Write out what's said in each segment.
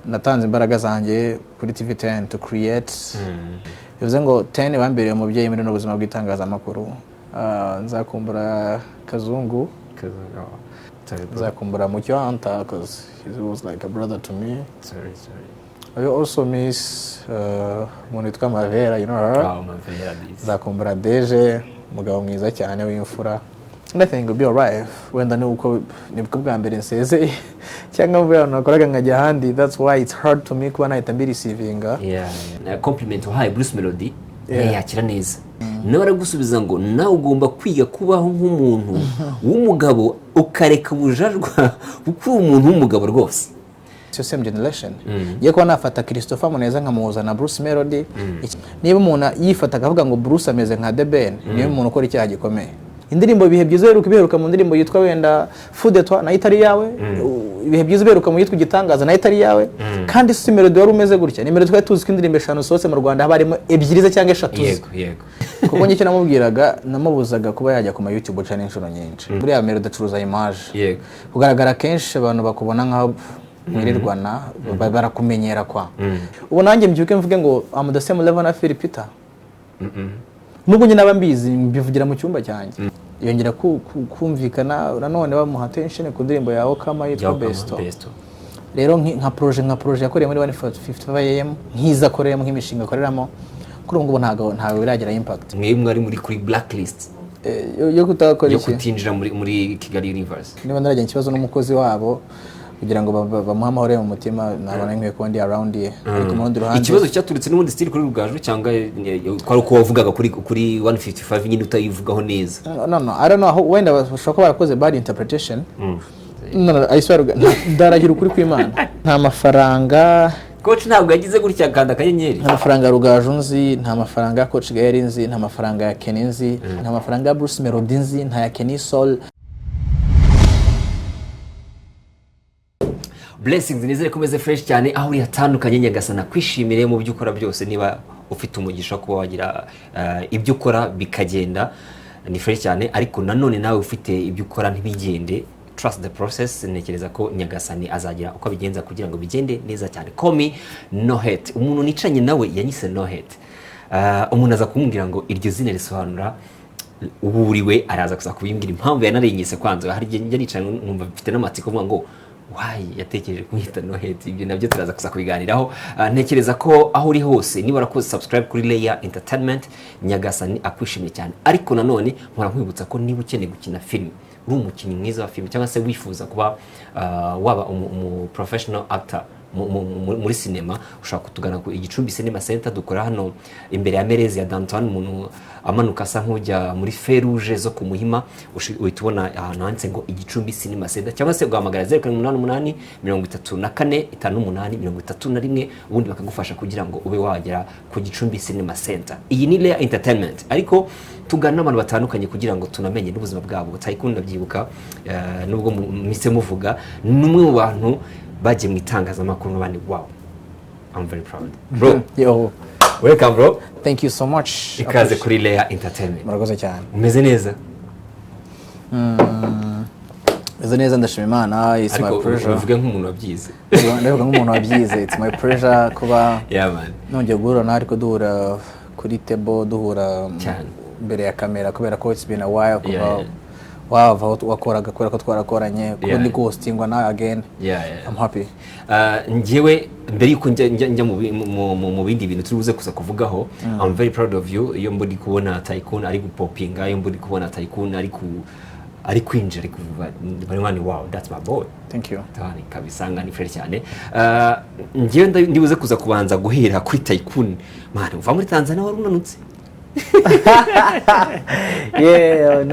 natanze imbaraga zanjye kuri TV10 to create bivuze ngo 10 bambereye umubyeyi muri no buzima bw'itangazamakuru. Nzakumbura Kazungu, nzakumbura Mucyo Anta because he was like a brother to me. Sorry. I also miss umuntu witwa Mavera, you know her. Mavera. Nzakumbura Deje, umugabo mwiza cyane w'imfura. I think will be alright. Wenda ni uko nibwo bwa mbere nseze cyangwa mvuye nakoraga nkajya handi. That's why it's hard to me kuba nahita mbi receiving. Compliment uhaye Bruce Melody yakira neza. Nawe aragusubiza ngo nawe ugomba kwiga kubaho nk'umuntu w'umugabo ukareka ubujajwa kuko umuntu w'umugabo rwose. Same generation. Ye ko nafata Christopher Muneza nkamuhuza na Bruce Melody. Niba umuntu yifata akavuga ngo Bruce ameze nka The Ben, niyo umuntu ukora icyaha gikomeye. Indirimbo bihe byiza biheruka mu ndirimbo yitwa wenda Fudetwa na itari yawe, ibihe byiza biheruka mu yitwa Igitangaza na itari yawe, kandi si Melody wari umeze gutya. Ni Melody twari tuzi ko indirimbo 5 sose mu Rwanda habarimo ebyiri cyangwa 3. Yego. Kuko njye namubwiraga namubuzaga kuba yajya ku ma YouTube channel inshuro nyinshi. Muri ya Melody acuruza image. Yego. Kugaragara kenshi abantu bakubona nka mwirirwana barakumenyera kwa. Ubu nanjye mbyuke mvuge ngo am the same level na Philipita. Nubwo nyine abambizi mbivugira mu cyumba cyanjye. Yongera kumvikana nanone bamuha attention ku ndirimbo yawe kama yitwa Besto. Rero nka projet yakoreye muri 155am nkiza koreyemo nk'imishinga koreramo kuri ngo ntago biragira impact. Mwebwe ari muri kuri blacklist yo kutakora iki? Yo kutinjira muri Kigali Universe. Niba narajya ikibazo n'umukozi wabo kugira ngo bamuha amahoro mu mutima nabona nkwiye ko ndi around ye. Ariko mu rundi ruhande ikibazo cyaturitse n'ubundi still kuri Rugaju cyangwa kwari uko wavugaga kuri 155 nyine utayivugaho neza. No, I don't know wenda bashaka ko barakoze bad interpretation. No, I swear ndaragira ukuri kw'Imana. Nta mafaranga coach ntabwo yagize gutya kanda kanyenyeri. Nta mafaranga Rugaju nzi, nta mafaranga coach Gael nzi, nta mafaranga ya Kenny nzi, nta mafaranga Bruce Melody nzi, nta ya Kenny Soul. Blessings nizere komeze fresh cyane aho uri hatandukanye Nyagasana kwishimire mu byo ukora byose. Niba ufite umugisha kuba wagira ibyo ukora bikagenda ni fresh cyane, ariko nanone nawe ufite ibyo ukora ntibigende, trust the process. Nekereza ko Nyagasani azagira uko bigenza kugira ngo bigende neza cyane. Call me No Hate. Umuntu nicanye nawe yanyise No Hate. Umuntu aza kumubwira ngo iryo zina risobanura uburiwe, araza kuza kubimbwira impamvu yanarengise kwanza. Hari njye nicanye numva mfite n'amatsiko kuvuga ngo why yatekereje kumwita No Hate. Ibyo nabyo turaza kuza kubiganiraho. Ntekereza ko aho uri hose niba warakoze subscribe kuri Leya Entertainment, Nyagasani akwishimiye cyane. Ariko nanone mpora nkwibutsa ko niba ukeneye gukina film, uri umukinnyi mwiza wa film cyangwa se wifuza kuba waba professional actor muri cinema, ushaka kutugana ku Igicumbi Cinema Center. Dukora hano imbere ya Merezi ya Downtown, umuntu amanuka asa nk'ujya muri Feruje zo ku Muhima, uhitubona ahantu handitse ngo Igicumbi Cinema Center, cyangwa se ugahamagara 0888 34 58 31 ubundi bakagufasha kugira ngo ube wagera ku Gicumbi Cinema Center. Iyi ni Leya Entertainment, ariko tugana n'abantu batandukanye kugira ngo tunamenye n'ubuzima bwabo. Tayikunda byibuka nubwo mise muvuga numwe mu bantu baje mu itangazamakuru n'abandi. Wow, I'm very proud bro. Yo, welcome bro. Thank you so much. Ikaze kuri Leya Entertainment. Murakoze cyane. Umeze neza? Meze neza ndashima Imana. It's my pleasure. Uvuge nk'umuntu wabyize. Ndavuga nk'umuntu wabyize. It's my pleasure kuba man. Nongeye guhura nawe ariko duhura kuri table, duhura mbere ya kamera kubera ko it's been a while kuba wakoraga kubera ko twarakoranye kundi ghostingwa na again. I'm happy. Njewe mbere yuko njya mu bindi bintu turibuze kuza kuvugaho, I'm very proud of you. Iyo mbodi kubona Tycoon ari gupopinga, iyo mbodi kubona Tycoon ari kwinjira bari wow, that's my boy. Thank you. Tani kabisanga ni fresh cyane. Njewe ndibuze kuza kubanza guhera kuri Tycoon. Man, uva muri Tanzania wari unanutse? Yeah,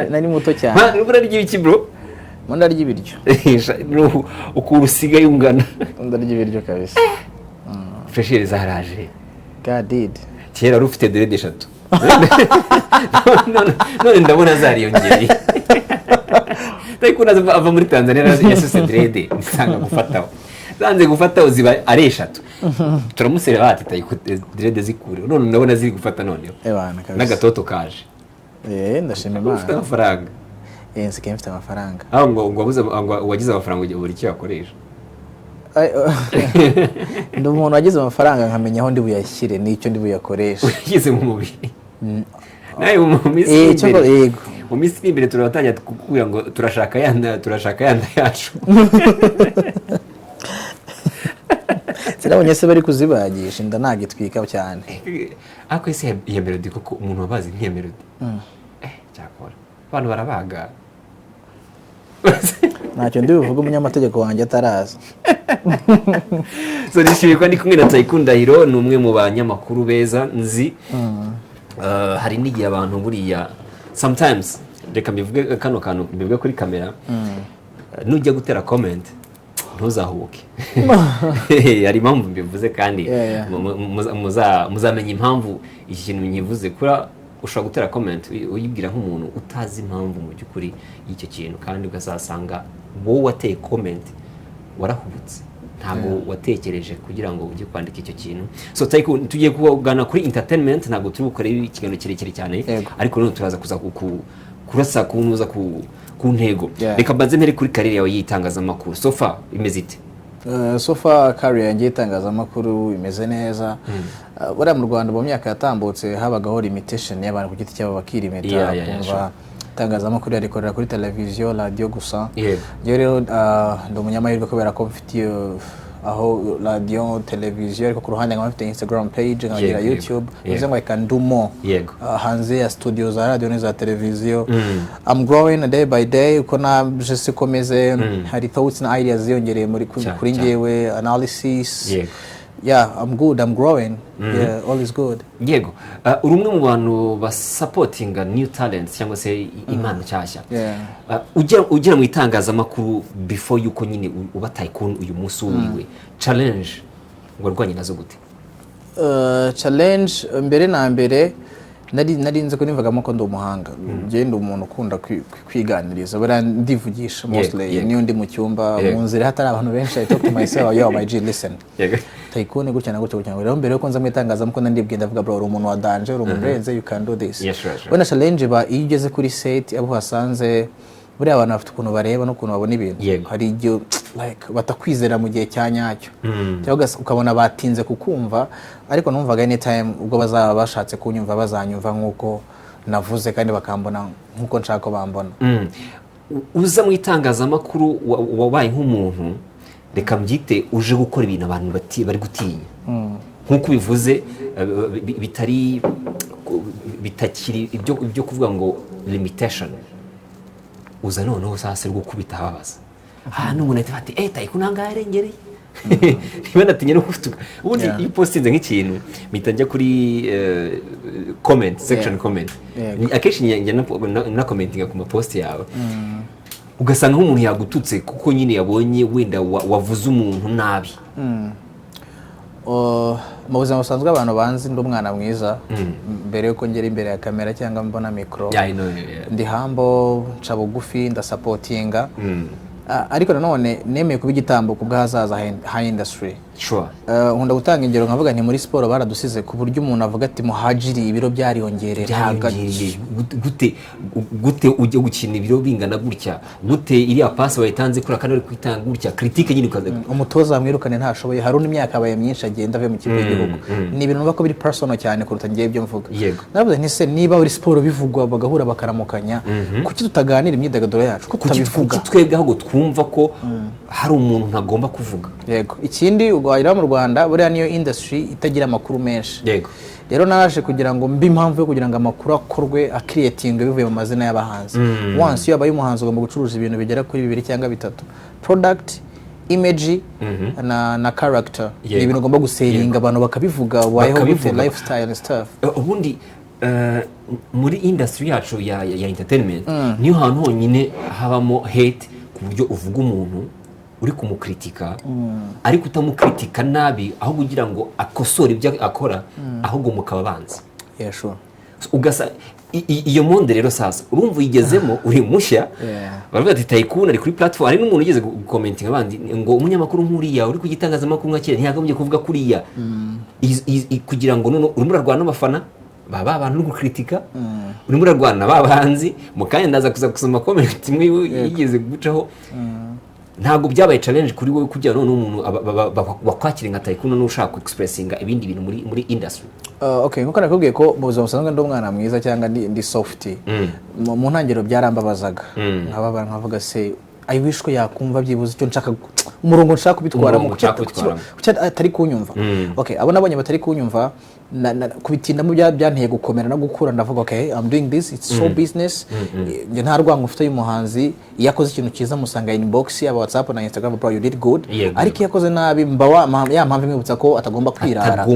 nari muto cyane. Man, ubura ryo iki bro? Munda ryo ibiryo. No ukurusiga yungana. Munda ryo ibiryo kabisa. Fresheri zaraje. God did. Kera rufite dread 3. None ndabona zariyongeye. Tycoon ava muri Tanzania yasese dread nsanga gufataho. Zanze gufataho ziba ari 3. Turamusere bati Tycoon dread zikure. None ndabona ziri gufata noneho. Ebana kabisa. Nagatoto kaje. Ndashima Imana. Ufite amafaranga. Nsikeye mfite amafaranga. Ngo wagize amafaranga ugiye buri cyo yakoresha. ndi umuntu wagize amafaranga nkamenya aho ndi buyashyire n'icyo ndi buyakoreshe. Ugeze mu mubiri nawe mu minsi imbere, mu minsi imbere turatangira kukubwira ngo turashaka yanda yacu. Sinabonye se bari kuzibagisha inda nagitwika cyane. Ariko ese iyo melody koko umuntu wabazi nk'iyo melody cyakora abantu barabaga. Ntacyo ndi buvuga umunyamategeko wanjye ataraza. So nishimiye ko ndi kumwe na Tycoon Ndahiro, ni umwe mu banyamakuru beza nzi. Hari n'igihe abantu buriya sometimes, reka mbivuge kano kantu mbivuge kuri kamera, nujya gutera comment ntuzahubuke. Hari impamvu mbivuze kandi muzamenya impamvu iki kintu nyivuze. Kura ushobora gutera comment uyibwira nk'umuntu utazi impamvu mu by'ukuri y'icyo kintu, kandi ugasanga wowe wateye comment warahubutse, ntabwo watekereje kugira ngo ujye kwandika icyo kintu. So Tycoon, tugiye kugana kuri entertainment, ntabwo turi bukore ikiganiro kirekire cyane, ariko none turaza kuza kurasa kunuza ku ntego. Reka mbanze mpere kuri career yawe y'itangazamakuru. So far imeze ite? So far career yanjye y'itangazamakuru imeze neza. Buriya mu Rwanda mu myaka yatambutse habagaho limitation y'abantu ku giti cyabo bakirimeta, kumva itangazamakuru yarikorera kuri televiziyo, radio gusa. Njyewe rero ndi umunyamahirwe kubera ko mfite aho radio, televiziyo, ariko ku ruhande nkaba mfite Instagram page, nkagira YouTube, bivuze ngo I can do more hanze ya studio za radio n'iza televiziyo. I'm growing day by day, uko naje sikomeze, hari thoughts na ideas ziyongereye kuri njyewe, analysis. Yeah, I'm good, I'm growing. Yeah, all is good. Yego. Uri umwe mu bantu basupportinga new talents cyangwa se impano nshyashya. Ugera mu itangazamakuru before yuko nyine uba Tycoon uyu munsi wiwe. Challenge warwanye nazo gute? Challenge mbere na mbere narinze ko nimvagamo ko ndi umuhanga. Ngende umuntu ukunda kwiganiriza, bara ndivugisha mostly niyo ndi mu cyumba mu nzira hatari abantu benshi. I talk to myself, yo my G, listen. Tycoon gutya na gutya. Rero mbere yuko nza mu itangazamakuru ndibwiye ndavuga bro, uri umuntu wa danger, uri umuntu urenze, you can do this. When challenge ba iyo ugeze kuri set abo hasanze buriya abantu bafite ukuntu bareba no ukuntu babona ibintu. Hari ibyo like batakwizera mu gihe cya nyacyo, cyangwa ukabona batinze kukumva, ariko numvaga anytime ubwo bazaba bashatse kunyumva bazanyumva nkuko navuze kandi bakambona nkuko nshaka ko bambona. Uza mu itangazamakuru wabaye nk'umuntu, reka mbyite uje gukora ibintu abantu bari gutinya, nkuko bivuze bitakiri ibyo kuvuga ngo limitation. Uza noneho sasa rwo kubita ababaza hano umuntu ahita ati Tycoon nanga yarengereye. Niba natinye no kuvuga ubundi iyo postinze nk'ikintu mpita njya kuri comment section comment, akenshi njya na commenting ku post yawe, ugasanga nk'umuntu yagututse kuko nyine yabonye wenda wavuze umuntu nabi. Mu buzima busanzwe abantu banzi ndi umwana mwiza mbere yuko ngera imbere ya kamera cyangwa mbona mikoro. Ndi humble, nca bugufi, ndasupportinga, ariko nanone nemeye kuba igitambo ku bw'ahazaza ha industry. Nkunda gutanga ingero nkavuga nti muri siporo baradusize ku buryo umuntu avuga ati muhajiri ibiro byariyongereye. Gute ujye gukina ibiro bingana gutya, gute iriya pass wayitanze kuri akandi uri kwitanga gutya, critique nyine ukaza umutoza amwirukane ntashoboye. Hari n'imyaka abaye myinshi agenda ave mu kigo cy'igihugu. Ni ibintu numva ko biri personal cyane kuruta ngiye ibyo mvuga. Navuze nti se niba uri siporo bivugwa bagahura bakaramukanya, kuki tutaganira imyidagaduro yacu ko tutabivuga? Twebwe ahubwo twumva ko hari umuntu ntagomba kuvuga. Yego. Ikindi ugahira mu Rwanda buriya niyo industry itagira amakuru menshi. Rero naraje kugira ngo mbi impamvu yo kugira ngo amakuru akorwe akreatinga bivuye mu mazina y'abahanzi. Once iyo abaye umuhanzi ugomba gucuruza ibintu bigera kuri 2 cyangwa 3: product, image na character. Ibintu ugomba guseringa abantu bakabivuga, wayeho bite lifestyle and stuff. Ubundi muri industry yacu ya entertainment niyo hantu honyine habamo hate ku buryo uvuga umuntu uri kumukritika ariko utamukritika nabi, aho kugira ngo akosore ibyo akora, ahubwo mukaba banzi. Ugasa iyo monde rero sasa urumva uyigezemo uri mushya. Baravuga ati Tycoon ari kuri platform, ari n'umuntu ugeze commenting abandi ngo umunyamakuru nkuriya uri kugitangazamakuru nkakire ntiyagombye kuvuga kuriya, kugira ngo none urimo urarwana n'abafana baba abantu no gukritika, urimo urarwana babahanzi. Mukanya ndaza kuza kusoma comment imwe yigeze gucaho ntabwo byabaye challenge kuri wowe kugira ngo n'umuntu bakwakire nka tycoon n'ushaka expressinga ibindi bintu muri industry? Okay, nkuko nakubwiye ko mu buzima busanzwe ndi umwana mwiza cyangwa ndi soft mu ntangiriro byarambabazaga nkavuga se I wish ko yakumva byibuze icyo nshaka umurongo nshaka kubitwaramo atari kunyumva. Okay, abo nabonye batari kunyumva kubitindamo byanteye gukomera no gukura ndavuga okay, I'm doing this, it's show business. Nge nta rwango mfite y'umuhanzi yakoze ikintu cyiza musanga inbox ya WhatsApp na Instagram, bro you did good, ariko yakoze nabi mba ya mpamvu imwibutsa ko atagomba kwirara.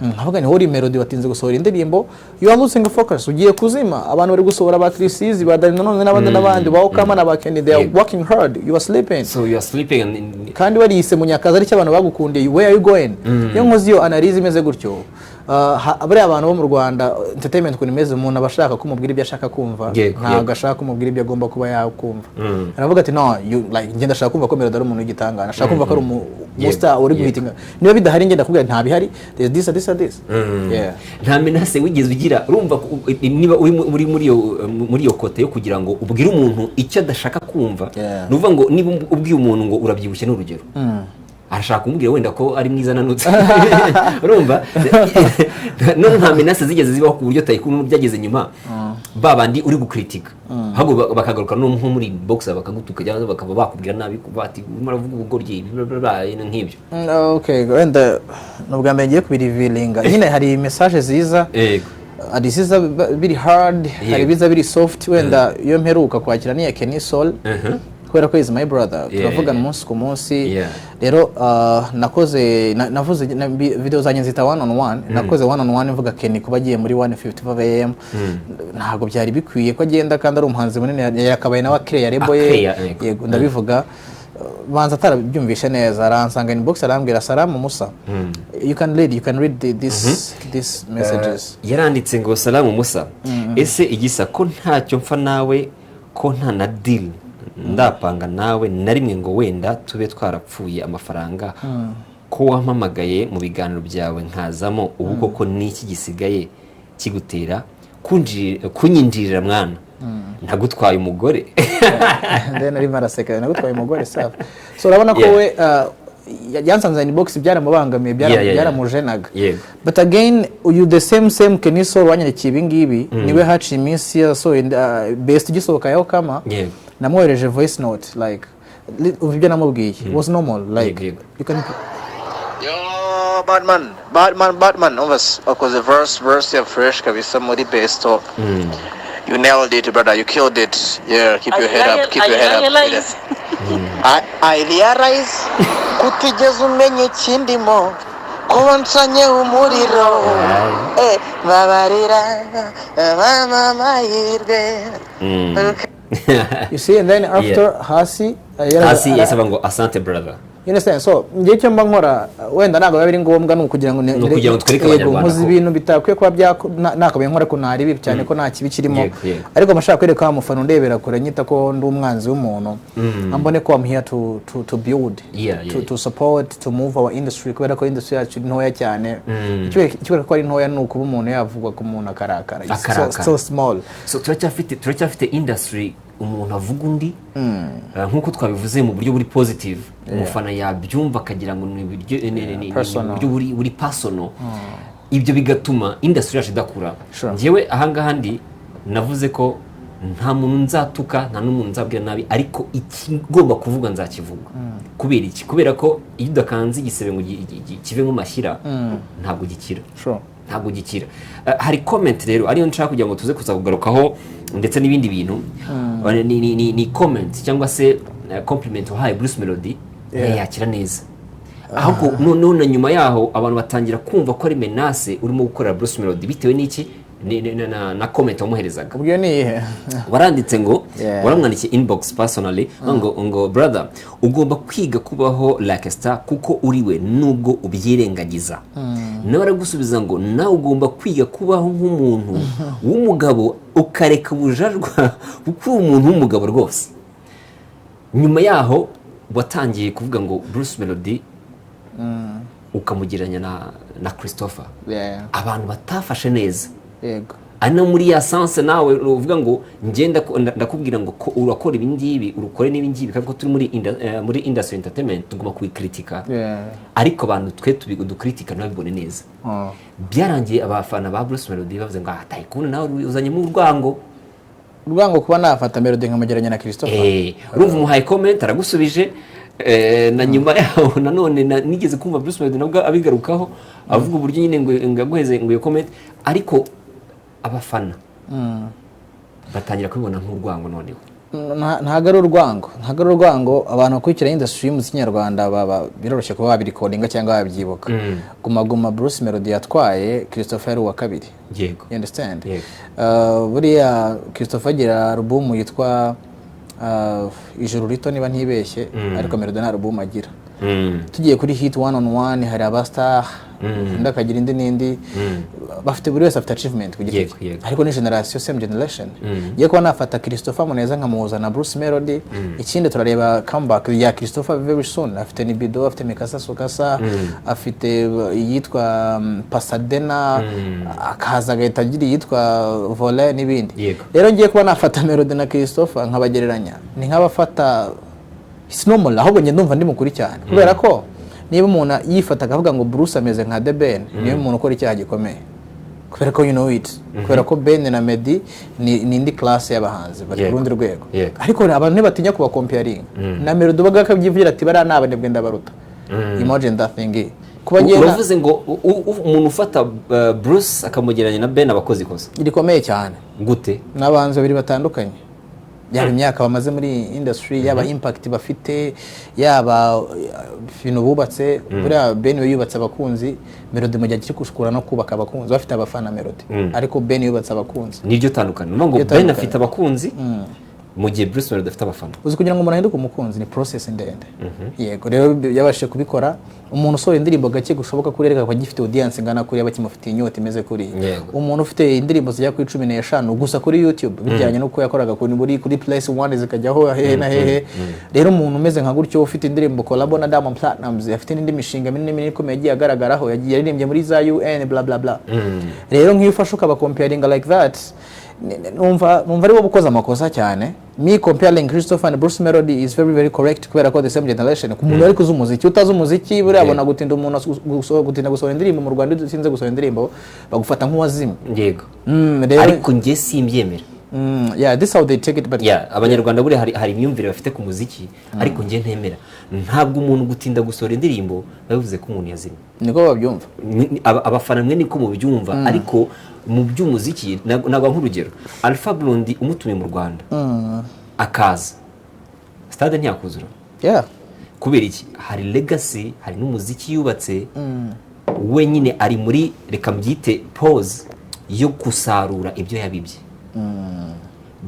Nkavuga ni hori melody watinze gusohora indirimbo, you are losing focus, ugiye kuzima. Abantu bari gusohora ba Chrisizi badani none n'abandi ba Okama na ba Kenny, they are working hard, you are sleeping. So you are sleeping and kandi wariyise munyakazi ari cy'abantu bagukundiye, where are you going? Yo nkozi yo analyze imeze gutyo. Abari abantu bo mu Rwanda entertainment kuntu imeze, umuntu abashaka kumubwira ibyo ashaka kumva, ntabwo ashaka kumubwira ibyo agomba kuba yakumva. Aravuga ati no, you like ngenda ashaka kumva ko Melody ari umuntu w'igitangana, ashaka kumva ko ari umustar uri guhitinga. Niba bidahari ngenda kubwira nta bihari, this and this. Yeah. Nta menace wigeze ugira, urumva niba uri muri yo kote yo kugira ngo ubwire umuntu icyo adashaka kumva, nuvuga ngo niba ubwiye umuntu ngo urabyibushye n'urugero, arashaka kumubwira wenda ko ari mwiza nanutse, urumva none nta menace zigeze zibaho ku buryo tycoon byageze nyuma babandi uri gukritika ahubwo bakagaruka no muri boxer bakagutuka cyangwa bakaba bakubwira nabi bati muravuga ubugoryi nk'ibyo. Okay, wenda nubwo mbenge kubirivilinga nyine hari message ziza, hari ziza biri hard, hari biza biri soft. Wenda iyo mperuka kwakira ni ya Kenny Soul kubera ko is my brother, turavugana umunsi ku munsi. Rero navuze video zanjye zita one on one, nakoze one on one mvuga Kenny kuba agiye muri 155 AM ntabwo byari bikwiye ko agenda kandi ari umuhanzi munini, yakabaye nawe clear rebo ye. Yego ndabivuga banza atarabyumvishe neza, aransanga inbox arambwira Salamu Musa, you can read this messages. Yaranditse ngo Salamu Musa, ese igisa ko ntacyo mfa nawe, ko nta na deal ndapanga nawe na rimwe ngo wenda tube twarapfuye amafaranga, ko wampamagaye mu biganiro byawe nkazamo, ubu koko niki gisigaye kigutera kunyinjirira mwana, ntagutwaye umugore. Then ari maraseka nagutwaye umugore safi. So urabona ko we yansanze inbox byaramubangamiye, byaramujenaga. But again you the same Kenny Soul wanyerekiye ibingibi niwe haci iminsi so best gisohoka yaho kama namwohereje voice note like ubyo namubwiye was normal like you can yo Batman wakoze verse ya fresh kabisa muri best of. You nailed it, brother. You killed it. Yeah, keep your head up. I realize kutigeze umenya ikindimo kuba nsanye umuriro babarira mahirwe. You see, and then after Hasi yasaba ngo asante brother. You understand? So ngiye cyo mba nkora wenda ntabwo bari ngombwa nukugira ngo twereke abanyarwanda muzi ibintu bitakwiye kuba nakabaye nkora ko ntari bibi cyane ko nta kibi kirimo, ariko mashaka kwereka umufana ndebera kure nyita ko ndi umwanzi w'umuntu, ambone ko I'm here to build, to support, to move our industry, kubera ko industry yacu ntoya cyane. Icyo ko ari ntoya nuko umuntu yavugwa ku muntu akarakara, so small. So turacyafite industry umuntu avuga undi nkuko twabivuze mu buryo buri positive, umufana yabyumva akagira ngo ni buryo buri personal. Ibyo bigatuma industry yacu idakura. Ngewe ahangaha ndi navuze ko nta muntu nzatuka, nta n'umuntu nzabwira nabi, ariko ikigomba kuvuga nzakivuga. Kubera iki? Kubera ko iyo udakanze igisebe ngo kive mu mashyira ntabwo gikira. Ntabwo gikira. Hari comment rero ariyo nshaka kugira ngo tuze kuzakugarukaho ndetse n'ibindi bintu. Ni comment cyangwa se compliment wahaye Bruce Melody yakira neza. Ahubwo none nyuma yaho abantu batangira kumva ko ari menace urimo gukorera Bruce Melody bitewe n'iki na comment wamuherezaga. Ubwo ni waranditse ngo waramwandikiye inbox personally ngo brother ugomba kwiga kubaho like a star kuko uriwe nubwo ubyirengagiza. Nawe aragusubiza ngo nawe ugomba kwiga kubaho nk'umuntu w'umugabo ukareka ubujajwa kuko umuntu w'umugabo rwose. Nyuma yaho watangiye kuvuga ngo Bruce Melody ukamugiranya na Christopher. Abantu batafashe neza. ana muri ya sanse nawe uvuga ngo ngenda ndakubwira ngo urakora ibi ngibi urukore n'ibi ngibi kuko turi muri industry entertainment tugomba kubikritika ariko abantu twe dukritika nabibone neza byarangiye abafana ba Bruce Melody bavuze ngo Tycoon nawe uzanye mu urwango kuba nafata Melody nkamugeranya na Christopher urumva umuhaye comment aragusubije na nyuma yaho nanone nigeze kumva Bruce Melody nabwo abigarukaho avuga uburyo nyine ngo yaguheze ngo iyo comment ariko abafana batangira kubibona nk'urwango noneho ntago ari urwango abantu bakurikira industry y'umuziki nyarwanda biroroshye kuba babirikodinga cyangwa babyibuka Guma Bruce Melody yatwaye Christopher wa kabiri yego you understand buriya Christopher agira album yitwa Ijuru Rito niba ntibeshye ariko Melody nta album agira tugiye kuri hit 1-on-1 hari abastar ndakagira indi n'indi bafite buri wese afite achievement kugira ariko ni generation same generation ye ko nafata Christopher Muneza nkamuza na Bruce Melody ikindi turareba comeback ya Christopher very soon afite ni Bido afite Mikasa Sokasa afite yitwa Pasadena akaza gahita agira yitwa Volley n'ibindi rero ngiye kuba nafata Melody na Christopher nkabagereranya ni nk'abafata it's normal ahubwo nge ndumva ndi mukuri cyane kubera ko niba umuntu yifata akavuga ngo Bruce ameze nka The Ben niyo umuntu ukora icyaha gikomeye kubera ko you know it kubera ko Ben na Meddy ni indi class y'abahanzi bari ku rundi rwego ariko abantu ntibatinya kuba comparing na Melody baga kabyivugira ati bara nabanebwe ndabaruta imagine that thing kuba ngena uravuze ngo umuntu ufata Bruce akamugeranya na Ben abakozi kosa irikomeye cyane gute n'abanzi babiri batandukanye yaba imyaka bamaze muri industry yaba impact bafite yaba ibintu bubatse buriya Ben we yubatse abakunzi Melody mujya kiri kushukura no kubaka abakunzi bafite abafana Melody ariko Ben yubatse abakunzi niryo tandukanye ngo Ben afite abakunzi mu gihe Bruce Melody afite abafana uzi kugira ngo umuntu ahinduke umukunzi ni process ndende yego rero yabashe kubikora umuntu usora indirimbo gake gushoboka kurereka ko gifite audience ngana kuri abakimufitiye inyota imeze kuri umuntu ufite indirimbo zijya kuri 15 gusa kuri YouTube bijyanye no ko yakoraga kuri place 1 zikajyaho hehe na hehe rero umuntu umeze nka gutyo ufite indirimbo collab na Diamond Platnumz afite n'indi mishinga minini ikomeye yagiye agaragaraho yagiye yaririmbye muri za UN bla bla bla rero nk'ifasha ukaba comparing like that numva ari bo bukoza amakosa cyane me comparing Christopher and Bruce Melody is very very correct kubera ko the same generation ku muntu ari kuza umuziki utazi umuziki buri abona gutinda umuntu gutinda gusohora indirimbo mu Rwanda dusinze gusohora indirimbo bagufata nk'uwazima yego ariko nge simbyemera yeah this how they take it but abanyarwanda buri hari imyumvire bafite ku muziki ariko nge ntemera ntabwo umuntu gutinda gusohora indirimbo bavuze ko umuntu yazimye niko babyumva abafana mwe niko mubyumva ariko mu by'umuziki nagwa nk'urugero Alpha Blondy umutume mu Rwanda akaza stade ntiyakuzura kubera iki hari legacy hari n'umuziki yubatse wenyine ari muri reka mbyite pause yo kusarura ibyo yabibye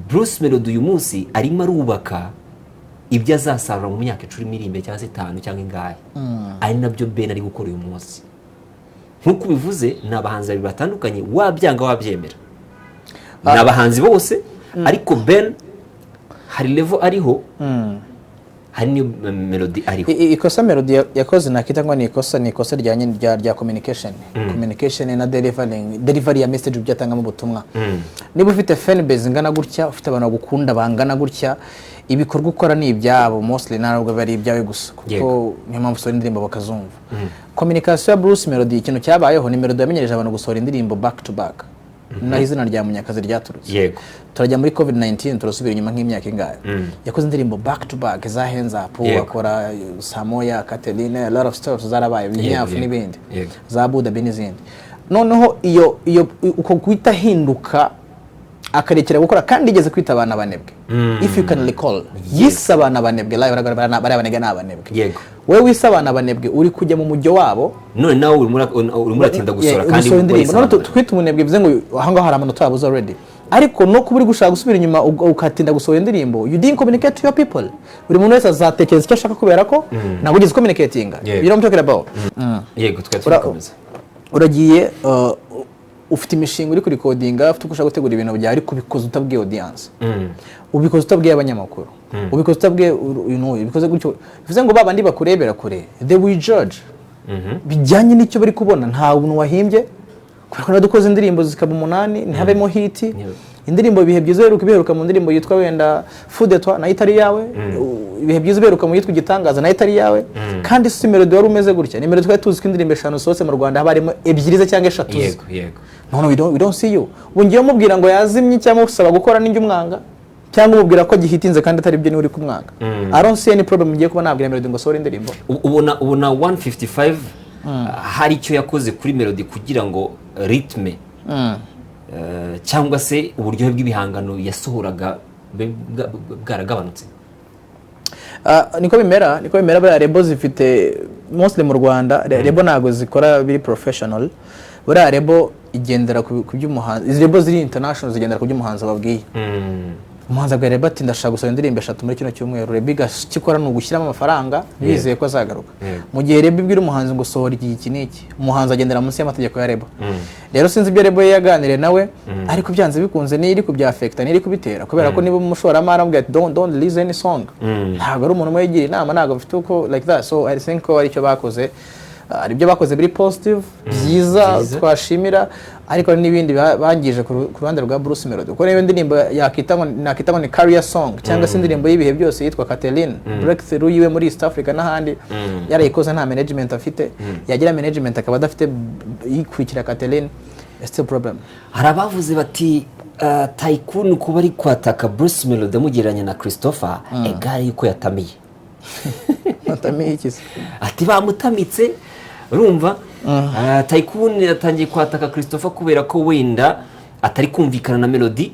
Bruce Melody uyu munsi arimo arubaka ibyo azasarura mu myaka 10 iri imbere cyangwa 5 cyangwa ingahe ari nabyo Ben ari gukora uyu munsi nkuko bivuze nabahanzi babiri batandukanye wabyanga wabyemera nabahanzi bose ariko Ben hari level ariho hari ni Melody ariho ikosa Melody yakoze nakita ngo ni ikosa rya communication na delivery ya message byatanga mu butumwa niba ufite fan base ngana gutya ufite abantu bagukunda bangana gutya ibikorwa ukora ni ibyabo mostly ntabwo bari ibyawe gusa kuko niyo mpamvu usora indirimbo bakazumva communication ya Bruce Melody ikintu cyabayeho ni Melody yamenyereje abantu gusohora indirimbo back to back naho izina rya Munyakazi ryaturutse yego turajya muri COVID-19 turasubira inyuma nk'imyaka ingahe yakoze indirimbo back to back za Hands Up akora Samoya Catherine a lot of stuff zarabaye binyafu n'ibindi za Buda n'izindi noneho iyo uko kwita hinduka akarekera gukora kandi igeze kwita abana banebwe if you can recall yisabana banebwe live bari abanega n'abanebwe yego wewe wisabana banebwe uri kujya mu mujyo wabo none nawe uri muratinda gusora kandi none twita umunebwe bize ngo ahangaho hari amanota yabuze already ariko no kuburi gushaka gusubira inyuma ukatinda gusohora indirimbo you didn't communicate to your people buri muntu wese azatekereza icyo ashaka kubera ko ntabwo ugize communicating you know what I'm talking about yego twakomeza uragiye ufite imishinga uri kurikodinga ufite ushaka gutegura ibintu byawe ariko ubikoze utabwiye audience ubikoze utabwiye abanyamakuru ubikoze utabwiye ubikoze gutyo bivuze ngo babandi bakurebera kure they will judge bijyanye n'icyo bari kubona nta muntu wahimbye kubera ko dukoze indirimbo zikaba 8 ntihabemo hiti indirimbo ibihe byiza biheruka mu ndirimbo yitwa wenda Fudetwa na itari yawe ibihe byiza biheruka mu yitwa Igitangaza na itari yawe kandi si melody wari umeze gutya ni melody twari tuzi ko indirimbo 5 sose mu Rwanda habarimo 2 cyangwa 3 yego no we don't see you bungiye mubwira ngo yazimye cyangwa usaba gukora n'injye umwanga cyangwa umubwira ko gihitinze kandi atari byo ni uri kumwanga I don't see any problem ngiye kuba nabwira melody ngo sore indirimbo ubona 155 hari icyo yakoze kuri melody kugira ngo ritme cyangwa se uburyohe bw'ibihangano yasohoraga bwaragabanutse niko bimera bya rebo zifite mostly mu Rwanda rebo nago zikora biri professional buriya rebo igendera ku by'umuhanzi izi rebo ziri international zigendera ku by'umuhanzi babwiye umuhanzi abwira rebo ati ndashaka gusohora indirimbo 3 muri kino cyumweru rebo igakikora ni ugushyiramo amafaranga bizeye ko azagaruka mu gihe rebo ibwira umuhanzi ngo sohora iki n'iki umuhanzi agendera munsi y'amategeko ya rebo rero sinzi ibyo rebo yaganiriye nawe ariko byanze bikunze n'iri ku bya affecta n'iri kubitera kubera ko niba umushoramari amubwira ati don't release any song ntabwo ari umuntu wigira inama ntabwo afite uko like that so I think ko ari cyo bakoze ari byo bakoze biri positive byiza twashimira ariko n'ibindi bangije ku ruhande rwa Bruce Melody kuko niba indirimbo nakita ngo ni career song cyangwa se indirimbo y'ibihe byose yitwa Catherine breakthrough yiwe muri East Africa n'ahandi yarayikoze nta management afite yagira management akaba adafite yikurikira Catherine still problem hari abavuze bati Tycoon kuba ari kwataka Bruce Melody amugereranya na Christopher egare yuko yatamiye atamiye iki ati bamutamitse urumva Tycoon yatangiye kwataka Christopher kubera ko wenda atari kumvikana na Melody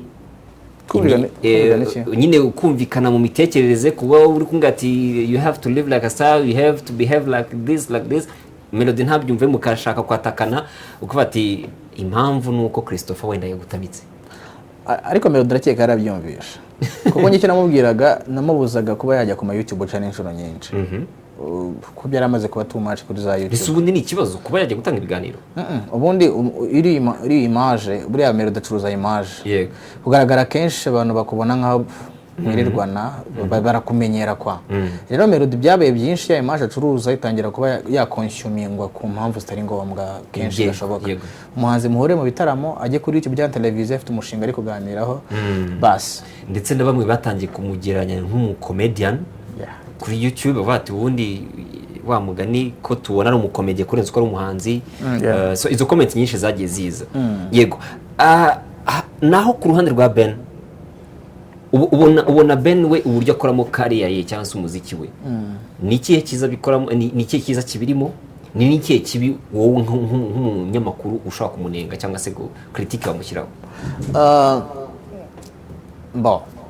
nyine kumvikana mu mitekerereze kuba uri kunga ati you have to live like a star you have to behave like this Melody ntabyumve mukashaka kwatakana ukuva ati impamvu nuko Christopher wenda yagutamitse ariko Melody arakeka yarabyumvisha kuko njye namubwiraga namubuzaga kuba yajya ku YouTube channel inshuro nyinshi ko byaramaze kuba too much kuri za YouTube ese ubundi ni ikibazo kuba yajya gutanga ibiganiro ubundi iri image buriya Melody acuruza image yego kugaragara kenshi abantu bakubona nkaho mwirirwana barakumenyera kwa rero Melody byabaye byinshi ya image acuruza itangira kuba yakonsumingwa ku mpamvu zitari ngombwa kenshi gashoboka umuhanzi muhore mu bitaramo ajye kuri YouTube bya televiziyo afite umushinga ari kuganiraho basi ndetse na bamwe batangiye kumugeranya nk'umucomedian kuri YouTube bati ubundi wa mugani ko tubona ari umukomedie kurenza ko ari umuhanzi so izo comment nyinshi zagiye ziza yego naho ku ruhande rwa Ben ubona Ben we uburyo akoramo career ye cyangwa se umuziki we nikihe kiza bikoramo nikihe kiza kibirimo ni nikihe kibi wowe nk'umunyamakuru ushaka kumunenga cyangwa se go critique bamushyiraho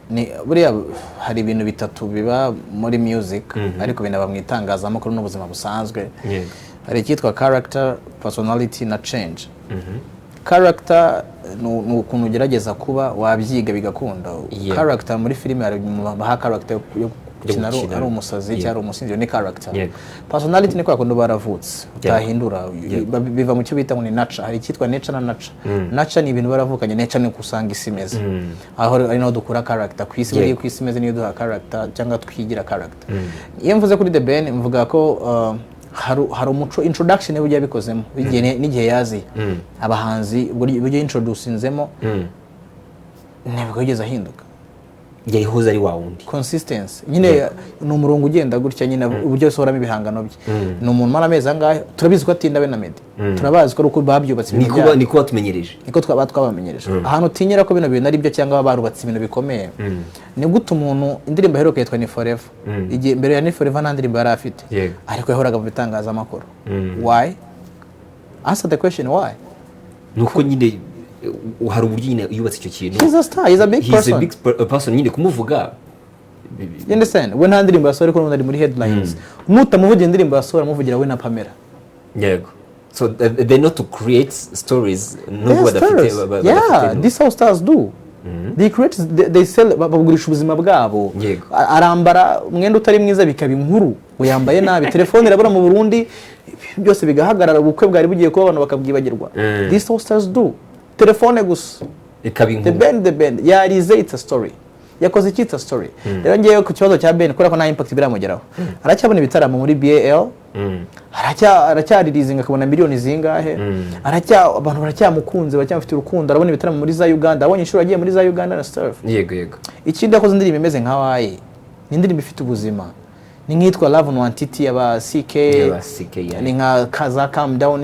ni buriya hari ibintu bitatu biba muri music ariko binaba mu itangazamakuru n'ubuzima busanzwe hari icyitwa character personality na change character ni ukuntu ugerageza kuba wabyiga bigakunda character muri filime hari baha character yo gukina ari umusazi cyangwa umusinzi ni character personality ni kwa kundi baravutse utahindura biva mu cyo bita ngo ni nature hari icyitwa nature na nature nature ni ibintu baravukanye nature ni kusanga isi meze aho ari no dukura character ku isi buri ku isi meze niyo duha character cyangwa twigira character iyo mvuze kuri The Ben mvuga ko hari umuco introduction y'uburyo yabikozemo n'igihe yazi abahanzi uburyo introducinzemo ntabwo yigeze ahinduka yayihoza ari wa wundi consistency nyine ni umurongo ugenda gutya nyine uburyo sohoramo ibihangano bye ni umuntu mara meza ngahe turabizi ko atinda we na Meddy turabazi ko uko babyubatse ibintu niko batumenyereje niko twabamenyereje ahantu tinyera ko bino bintu ari byo cyangwa barubatse ibintu bikomeye ni gute umuntu indirimbo heruka yitwa ni Forever igihe mbere ya ni Forever nta ndirimbo yari afite ariko yahoraga mu bitangazamakuru why answer the question why nuko nyine hari uburyo nyine yubatse icyo kintu he's a star he's a big person nyine kumuvuga you understand we nta ndirimbo yasohora ko ari muri headlines nutamuvugira indirimbo yasohora muvugira we na Pamela yego so they not to create stories no this how stars do they create they sell bagurisha ubuzima bwabo arambara umwenda utari mwiza bikaba inkuru uyambaye nabi telefone irabura mu Burundi byose bigahagarara ubukwe bwari bugiye kuba abantu bakabwibagirwa this how stars do telefone gusa ikaba inkuru the band yarize it's a story yakoze iki it's a story rero ngiye ku kibazo cya Ben kubera ko nta impact biramugeraho aracyabona ibitaramo muri BAL aracyaririzinga akabona miliyoni zingahe, abantu baracyamukunze, baracyamufite urukundo, arabona ibitaramo muri za Uganda, abonye inshuro agiye muri za Uganda na stuff. Yego. Ikindi yakoze indirimbo imeze nka waye, ni indirimbo ifite ubuzima, ni nkitwa Love Nwantiti aba CK, ni nka Kaza Calm Down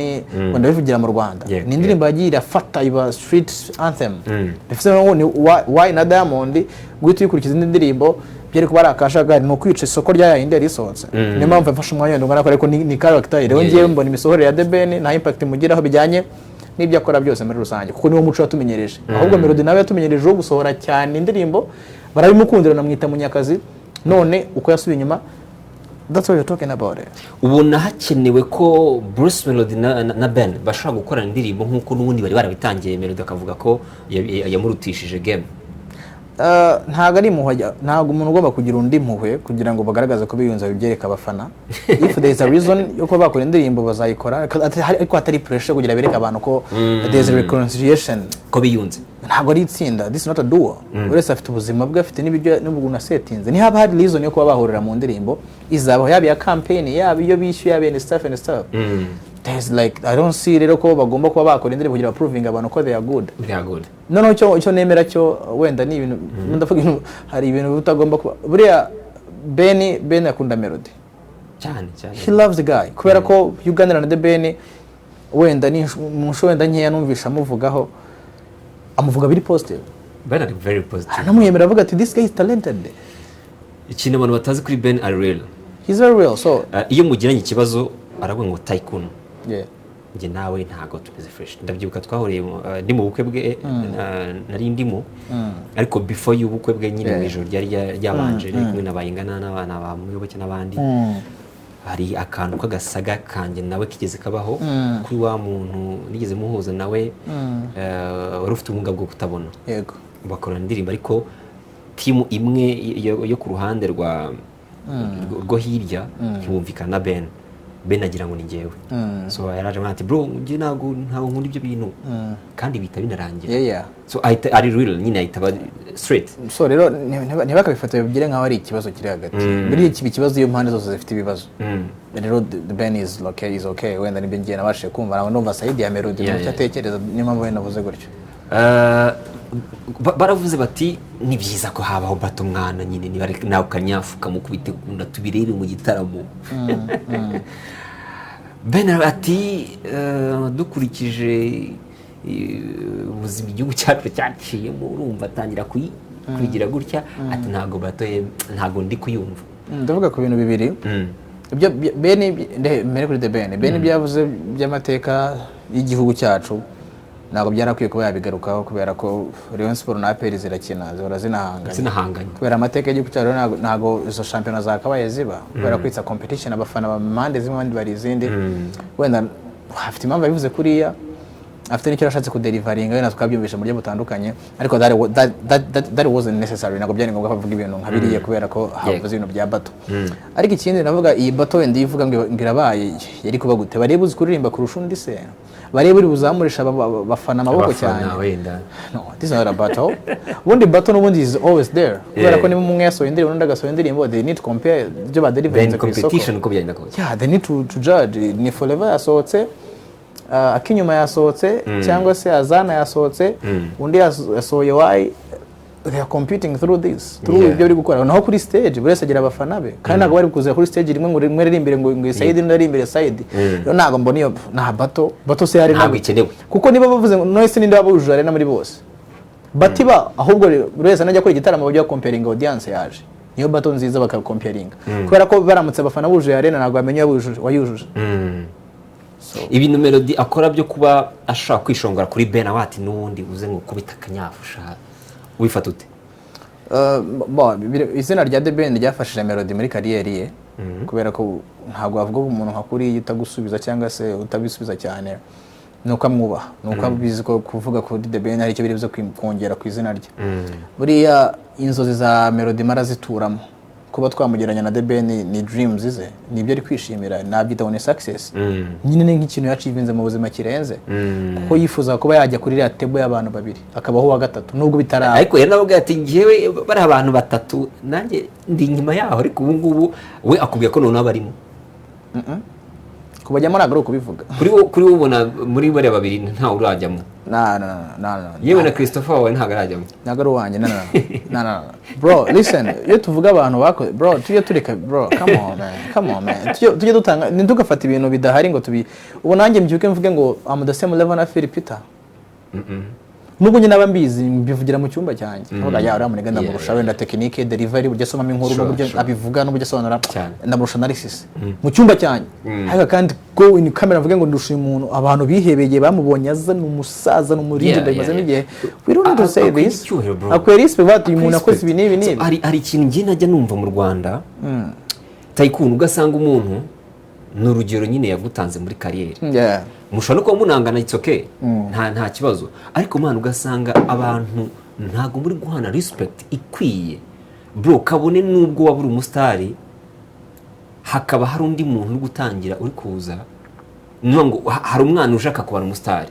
wenda bivugira mu Rwanda, ni indirimbo yagiye irafata iba street anthem. Bifite ni why na Diamond guhita uyikurikiza indi ndirimbo byari kuba ari akashagari no kwica isoko rya yindi risohotse. Niyo mpamvu yafashe umwanya ndungana ariko ni character rero ngiye mbona imisohorere ya The Ben na impact mugiraho bijyanye n'ibyo akora byose muri rusange, kuko niwo muco watumenyereje. Ahubwo Melody nawe yatumenyereje wo gusohora cyane indirimbo, barabimukundira namwita Munyakazi, none uko yasubiye inyuma. That's what you're talking about it. Ubona hakenewe ko Bruce Melody na Ben bashobora gukora indirimbo nk'uko n'ubundi bari barabitangiye, Melody akavuga ko yamurutishije game. Ntago ari impuhwe, ntago umuntu ugomba kugira undi impuhwe kugira ngo bagaragaze ko biyunza bibyereka abafana. If there is a reason yo kuba bakora indirimbo bazayikora, ariko atari pressure kugira bereka abantu ko there is a reconciliation ko biyunze. Ntago ari itsinda, this is not a duo. Uretse afite ubuzima bwe, afite n'ibyo n'ubuguna settings. Ni haba hari reason yo kuba bahurira mu ndirimbo izabaho, yaba ya campaign, yaba iyo bishyuye, yaba and stuff. There's like I don't see rero ko bagomba kuba bakora indirimbo kugira proving abantu ko they are good. No cyo nemera cyo wenda ni ibintu ndavuga hari ibintu bitagomba kuba. Buriya Ben akunda Melody cyane. He loves the guy kubera ko Uganda na The Ben wenda ni musho wenda nkeya numvisha amuvugaho, amuvuga biri positive. Ben are very positive. Anamuyemera avuga ati this guy is talented. Ikintu abantu batazi kuri Ben are real. He's very real. So iyo mugiranye ikibazo aravuga ngo Tycoon. Nge nawe ntago tumeze fresh. Ndabyibuka twahuriye ndi mu bukwe bwe, nari ndimo, ariko before y'ubukwe bwe nyine mu ijoro ryari ryabanje kumwe nabayingana n'abana ba muyoboke n'abandi, hari akantu kagasaga kanje nawe kigeze kabaho kuri wa muntu nigeze muhuza nawe wari ufite ubumuga bwo kutabona. Yego. Bakora indirimbo ariko timu imwe yo ku ruhande rwo hirya ntibumvikana na Ben agira ngo ni ngewe. So yaraje ati bro nge ntago nkunda ibyo bintu kandi bita binarangira. So ari real nyine ahitaba straight. So rero ntibakabifata bigire nkaho ari ikibazo kiri hagati. Muri iki kibazo iyo mpande zose zifite ibibazo. Rero Ben is okay wenda nibyo ngiye nabashe kumva nawe numva side ya Melody n'icyo atekereza, niyo mpamvu navuze gutyo. Baravuze bati ni byiza ko habaho bato mwana nyine ni bari nawe kanyafuka mu kubitegura tubirere mu gitaramo. Ben ati dukurikije ubuzima igihugu cyacu cyaciyemo urumva atangira kwigira gutya, ati ntago bato ntago ndi kuyumva. Ndavuga ku bintu bibiri. Ibyo Ben mere kuri The Ben byavuze by'amateka y'igihugu cyacu ntabwo byarakwiye kuba yabigarukaho, kubera ko Rayon Sport na APR zirakina zihora zinahanganye kubera amateka y'igihugu cyacu. Ntabwo izo shampiyona zakabaye ziba kubera kwitsa competition, abafana bamande zimwe abandi bari izindi. Wenda afite impamvu yabivuze kuriya, afite n'icyo yashatse kuderivaringa, wenda twabyumvisha mu buryo butandukanye, ariko that wasn't necessary. Ntabwo byari ngombwa kuvuga ibintu nka biriya kubera ko havuze ibintu bya bato. Ariko ikindi navuga iyi bato wenda ivuga ngo irabaye yari kuba gute, barebe uzi kuririmba kurusha undi se, barebe uri buzamurisha bafana amaboko cyane. No, this is not a battle. Ubundi battle n'ubundi is always there. Kubera ko niba umwe yasohoye indirimbo n'undi agasohoye indirimbo, they need to compare ibyo baderivarinze ku isoko. Competition uko byagenda kose. Yeah, they need to judge. Ni Forever yasohotse, Akinyuma yasohotse, cyangwa se Azana yasohotse, undi yasohoye Why. They are competing through this, through ibyo bari gukora. Naho kuri stage buri wese agira abafana be, kandi ntabwo bari kuzira kuri stage rimwe ngo rimwe riri imbere ngo Said ndari imbere Said. Rero ntabwo mbona iyo na bato se hari ntabwo ikenewe, kuko niba bavuze ngo noise ninde wabujuje arena muri bose batiba, ahubwo buri wese najya kuri igitaramo bajya comparing audience yaje, niyo bato nziza baka comparing, kubera ko baramutse abafana bujuje arena ntabwo bamenya wayujuje. Ibintu Melody akora byo kuba ashaka kwishongora kuri Ben awati n'ubundi uze ngo kubita kanyafusha wifata ute? Izina rya The Ben ryafashije Melody muri kariyeri ye, kubera ko ntabwo avuga umuntu nka kuri utagusubiza cyangwa se utabisubiza cyane, nuko amwubaha, nuko abizi ko kuvuga ko The Ben hari icyo biribuze kongera ku izina rye. Buriya inzozi za Melody marazituramo, kuba twamugeranya na The Ben ni dreams ze, nibyo ari kwishimira, nabyita one success. Nyine ni nk'ikintu yacivinze mu buzima kirenze, kuko yifuza kuba yajya kuri iriya table y'abantu babiri akabaho wa gatatu nubwo bitaraba. Ariko yari navuga ati ngewe bari abantu batatu nanjye ndi nyuma yaho, ariko ubu ngubu we akubwiye ko none abarimo. kubajyamo ntabwo ari ukubivuga. kuri wowe ubona muri bariya babiri ntawe urajyamo? Yewe na Christopher wawe ntabwo arajyamo? Ntabwo ari uwanjye. Bro listen, iyo tuvuga abantu bakoze bro tujye tureka bro, come on man, tujye dutanga ntitugafata ibintu bidahari ngo ubu nanjye mbyuke mvuge ngo am the same level na Phil Peter. Nubwo nyine naba mbizi mbivugira mu cyumba cyanjye avuga ya uriya munega ndamurusha wenda technique delivery buryo asomamo inkuru n'uburyo abivuga n'uburyo asobanura ndamurusha analysis mu cyumba cyanjye. Ariko kandi go in camera mvuge ngo ndusha umuntu abantu bihebeye bamubonye aza n'umusaza n'umurinzi ndabimaze n'igihe. We don't need to say this. Akweri respect uyu muntu akoze ibi n'ibi. Hari ikintu ngiye najya numva mu Rwanda Tycoon ugasanga umuntu n'urugero nyine yagutanze muri kariyeri. Mushobora no kuba munangana it's okay, nta kibazo, ariko man ugasanga abantu ntago muri guhana respect ikwiye bro. Kabone nubwo wabura umusitari hakaba hari undi muntu uri gutangira uri kuza ngo hari umwana ushaka kubana umusitari,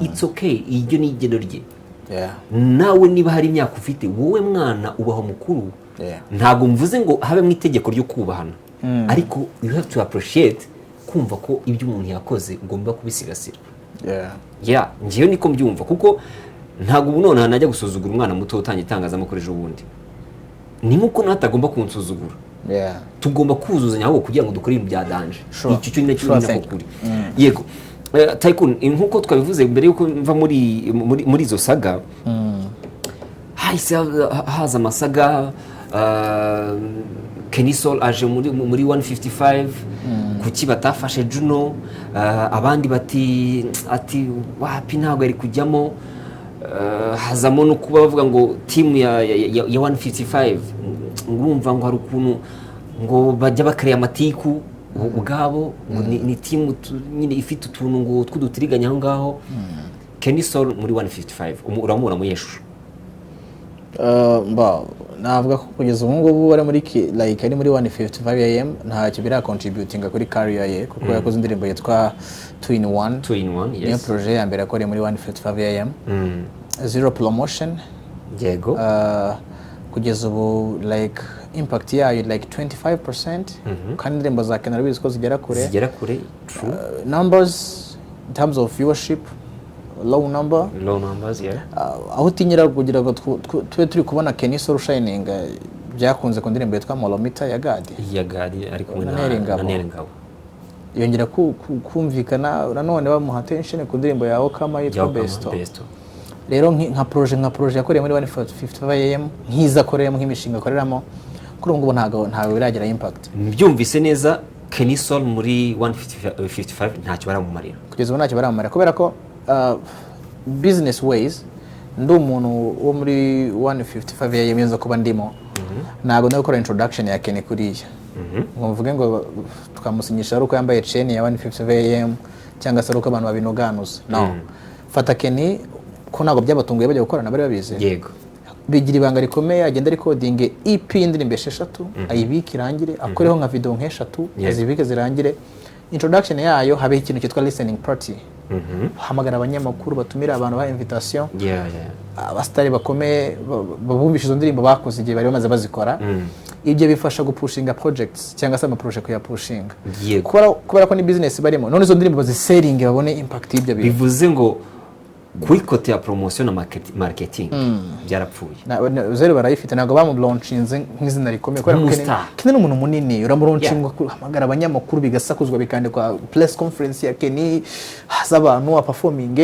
it's okay, iryo ni igeno rye. Nawe niba hari imyaka ufite wowe mwana ubaho mukuru, ntago mvuze ngo habe mu itegeko ryo kubahana, ariko you have to appreciate kumva ko ibyo umuntu yakoze ugomba kubisigasira. Ngiye niko mbyumva, kuko ntago ubu none najya gusuzugura umwana muto utangiye itangazamakuru ejo bundi, ni nkuko natagomba kunsuzugura. Tugomba kuzuzanya ahubwo kugira ngo dukore ibintu bya danje. Icyo cyo ni cyo kuri. Yego Tycoon, nkuko twabivuze mbere yuko mva muri izo saga, haza amasaga Kenny Soul aje muri 155 kuki batafashe Juno, abandi ati wapi ntabwo ari kujyamo, hazamo no kuba bavuga ngo team ya 155 ngurumva ngo hari ukuntu ngo bajya bakarya amatiku ubwabo, ni team nyine ifite utuntu ngo twudutiriganya aho ngaho. Kenny Soul muri 155 uramubona mu yeshu? Navuga ko kugeza ubu ngubu bari muri like ari muri 155 AM ntacyo bira contributing kuri career ye, kuko yakoze indirimbo yitwa 2 in 1. Niyo project ya mbere yakoreye muri 155 AM. Zero promotion. Yego. Kugeza ubu like impact yayo like 25%. Kandi indirimbo za Kenny Rwiz ko zigera kure. True. Numbers in terms of viewership low numbers, aho tinyira kugira ngo tube turi kubona Kenny Soul shining byakunze ku ndirimbo yitwa Molomita ya Gadi ari kumwe na Nerengabo. Yongera kumvikana nanone bamuha attention ku ndirimbo ya Okama yitwa Besto. Rero nka project yakoreye muri 155 AM nkiza koreyemo nk'imishinga koreramo kuri ngo ntago biragira impact. Mbyumvise neza Kenny Soul muri 155 ntacyo baramumarira. Kugeza ubu ntacyo baramumarira kubera ko business ways ndi umuntu wo muri 155 yemezo kuba ndimo, ntago no gukora introduction ya Kenny kuriya ngo mvuge ngo tukamusinyisha ari uko yambaye chain ya 155 AM cyangwa se ari uko abantu babinoganuza. Fata Kenny ko ntago byabatunguye bajya gukorana bari babize. Yego. Bigira ibanga rikomeye, agenda recording EP indirimbo 6 ayibika irangire, akoreho nka video nk'eshatu azibike zirangire. Introduction yayo habe ikintu cyitwa listening party. Hamagara abanyamakuru batumira abantu ba invitation. Abastari bakomeye babumvisha izo ndirimbo bakoze igihe bari bamaze bazikora. Ibyo bifasha gupushinga projects cyangwa se ama project ya pushinga. Kubera ko ni business barimo, none izo ndirimbo baziselling babone impact y'ibyo bintu. Bivuze ngo kuri kote ya promotion na marketing byarapfuye. Zero barayifite ntago bamulauncinze nk'izina rikomeye kubera ko Kenny ni umuntu munini uramulauncinga hamagara abanyamakuru bigasakuzwa bikandikwa press conference ya Kenny haza abantu performing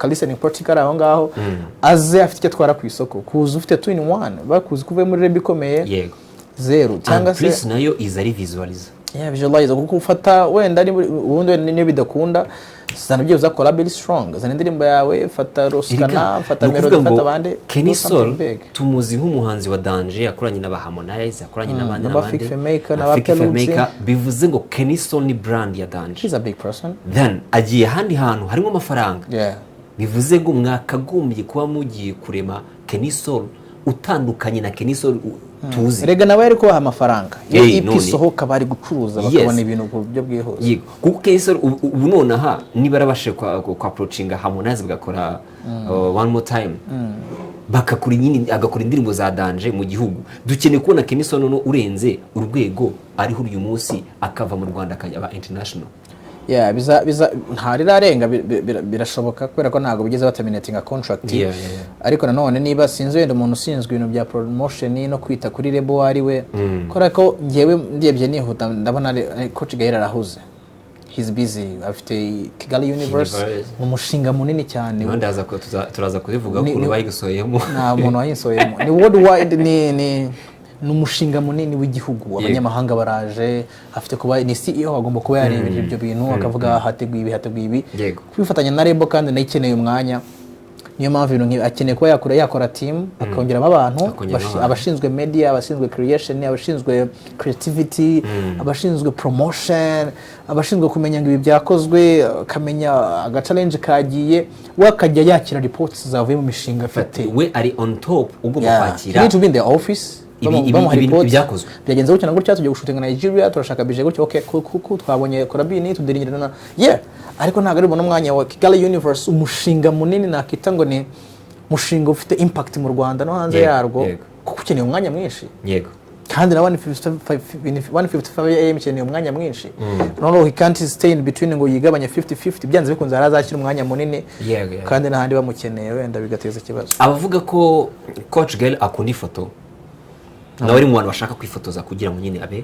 listening particular aho ngaho aze afite icyo twara ku isoko kuza ufite 2 in 1 bakuzi kuvuye muri rebe ikomeye. Yego. Zero cyangwa se please nayo izari visualize. Visualize kuko ufata wenda ubundi niyo bidakunda sana byo za collab strong zana indirimbo yawe fata Roskana fata Melody fata bande. Kenny Soul tumuzi nk'umuhanzi wa Danger yakoranye n'aba Harmonize yakoranye n'abandi n'abandi bivuze ngo Kenny Soul ni brand ya Danger. He's a big person. Then agiye handi hantu harimo amafaranga. Bivuze ngo mwakagombye kuba mugiye kurema Kenny Soul utandukanye na Kenny Soul tuzi. Rega nawe ari kubaha amafaranga ipisohoka bari gucuruza bakabona ibintu ku buryo bwihuse. Kuko Kenny Soul ubu nonaha niba arabashe kwa approachinga Harmonize bagakora one more time bakakura nyine agakora indirimbo za Danger mu gihugu. Dukeneye kubona Kenny Soul no urenze urwego ariho uyu munsi akava mu Rwanda akajya international. yeah biza ntarirarenga birashoboka kubera ko ntago bigeze bataminetinga contract ariko nanone niba sinzi wenda umuntu usinzwe ibintu bya promotion no kwita kuri label ari we kubera ko ngewe ndebye nihuta ndabona coach Gaël arahuze he's busy afite Kigali Universe umushinga munini cyane ndaza ko turaza kuzivuga ko bayigosoyemo nta muntu wayisoyemo ni worldwide ni umushinga munini w'igihugu abanyamahanga baraje afite kuba ni CEO agomba kuba yarebera ibyo bintu akavuga hateguye ibi kwifatanya na Rebo kandi nayikeneye umwanya niyo mpamvu ibintu akeneye kuba yakora team akongeramo abantu abashinzwe media abashinzwe creation abashinzwe creativity abashinzwe promotion abashinzwe kumenya ngo ibi byakozwe akamenya aga challenge kagiye wakajya yakira reports zavuye mu mishinga afite we ari on top ugomba kwakira need to be in the office ibyakozwe byagenze gutya nangutya tujye gushutinga Nigeria turashaka bije gutya okay kuko twabonye korabini tudirinyirana ariko ntago ari umwanya wa Kigali Universe umushinga munini nakita ngo ni mushinga ufite impact mu Rwanda no hanze yarwo kuko ukeneye umwanya mwinshi kandi na 155 AM ukeneye umwanya mwinshi no he can't stay in between ngo yigabanye 50-50 byanze bikunze harazashyira umwanya munini kandi nahandi bamukeneye wenda bigateza ikibazo abavuga ko coach Gaël akunda ifoto nawe ari mu bantu bashaka kwifotoza kugira ngo nyine abe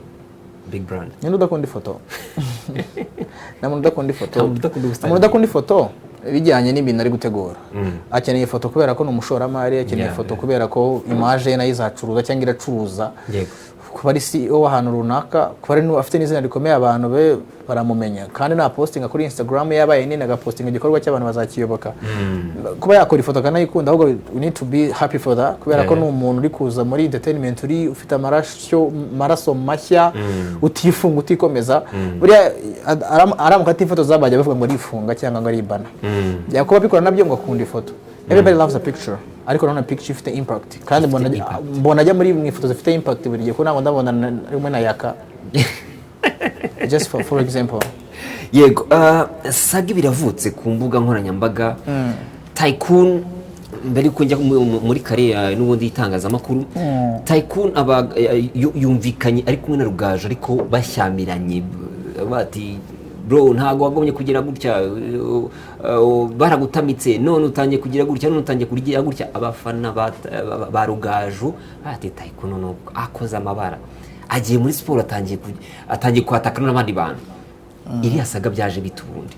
big brand nyine udakunda ifoto namuntu udakunda ifoto bijyanye n'ibintu ari gutegura akeneye ifoto kubera ko n'umushoramari akeneye ifoto kubera ko image ye nayo izacuruza cyangwa iracuruza kuba ari CEO w'ahantu runaka kuba ari afite n'izina rikomeye abantu be baramumenya kandi na postinga kuri Instagram yabaye nini agapostinga igikorwa cy'abantu bazakiyoboka kuba yakora ifoto kanayikunda ahubwo we need to be happy for that kubera ko n'umuntu uri kuza muri entertainment uri ufite maraso mashya utifunga utikomeza buriya aramuka ati ifoto zabajya bavuga ngo rifunga cyangwa ngo aribana yakuba bikora nabyo ngo akunda ifoto everybody loves a picture ariko none picture ifite impact kandi mbona ajya muri mwifoto zifite impact buri gihe ko ntabwo ndabona rimwe na yaka just for example yego saga biravutse ku mbuga nkoranyambaga Tycoon mbere ko njya muri kariya n'ubundi itangazamakuru Tycoon aba yumvikanye ari kumwe na Rugaju ariko bashyamiranye bati bro ntago wagomye kugira gutya baragutamitse none utangiye kugira gutya none utangiye kugira gutya abafana ba Rugaju ati Tycoon no akoza amabara agiye muri sport atangiye kwatakana n'abandi bantu iri yasaga byaje bitubundi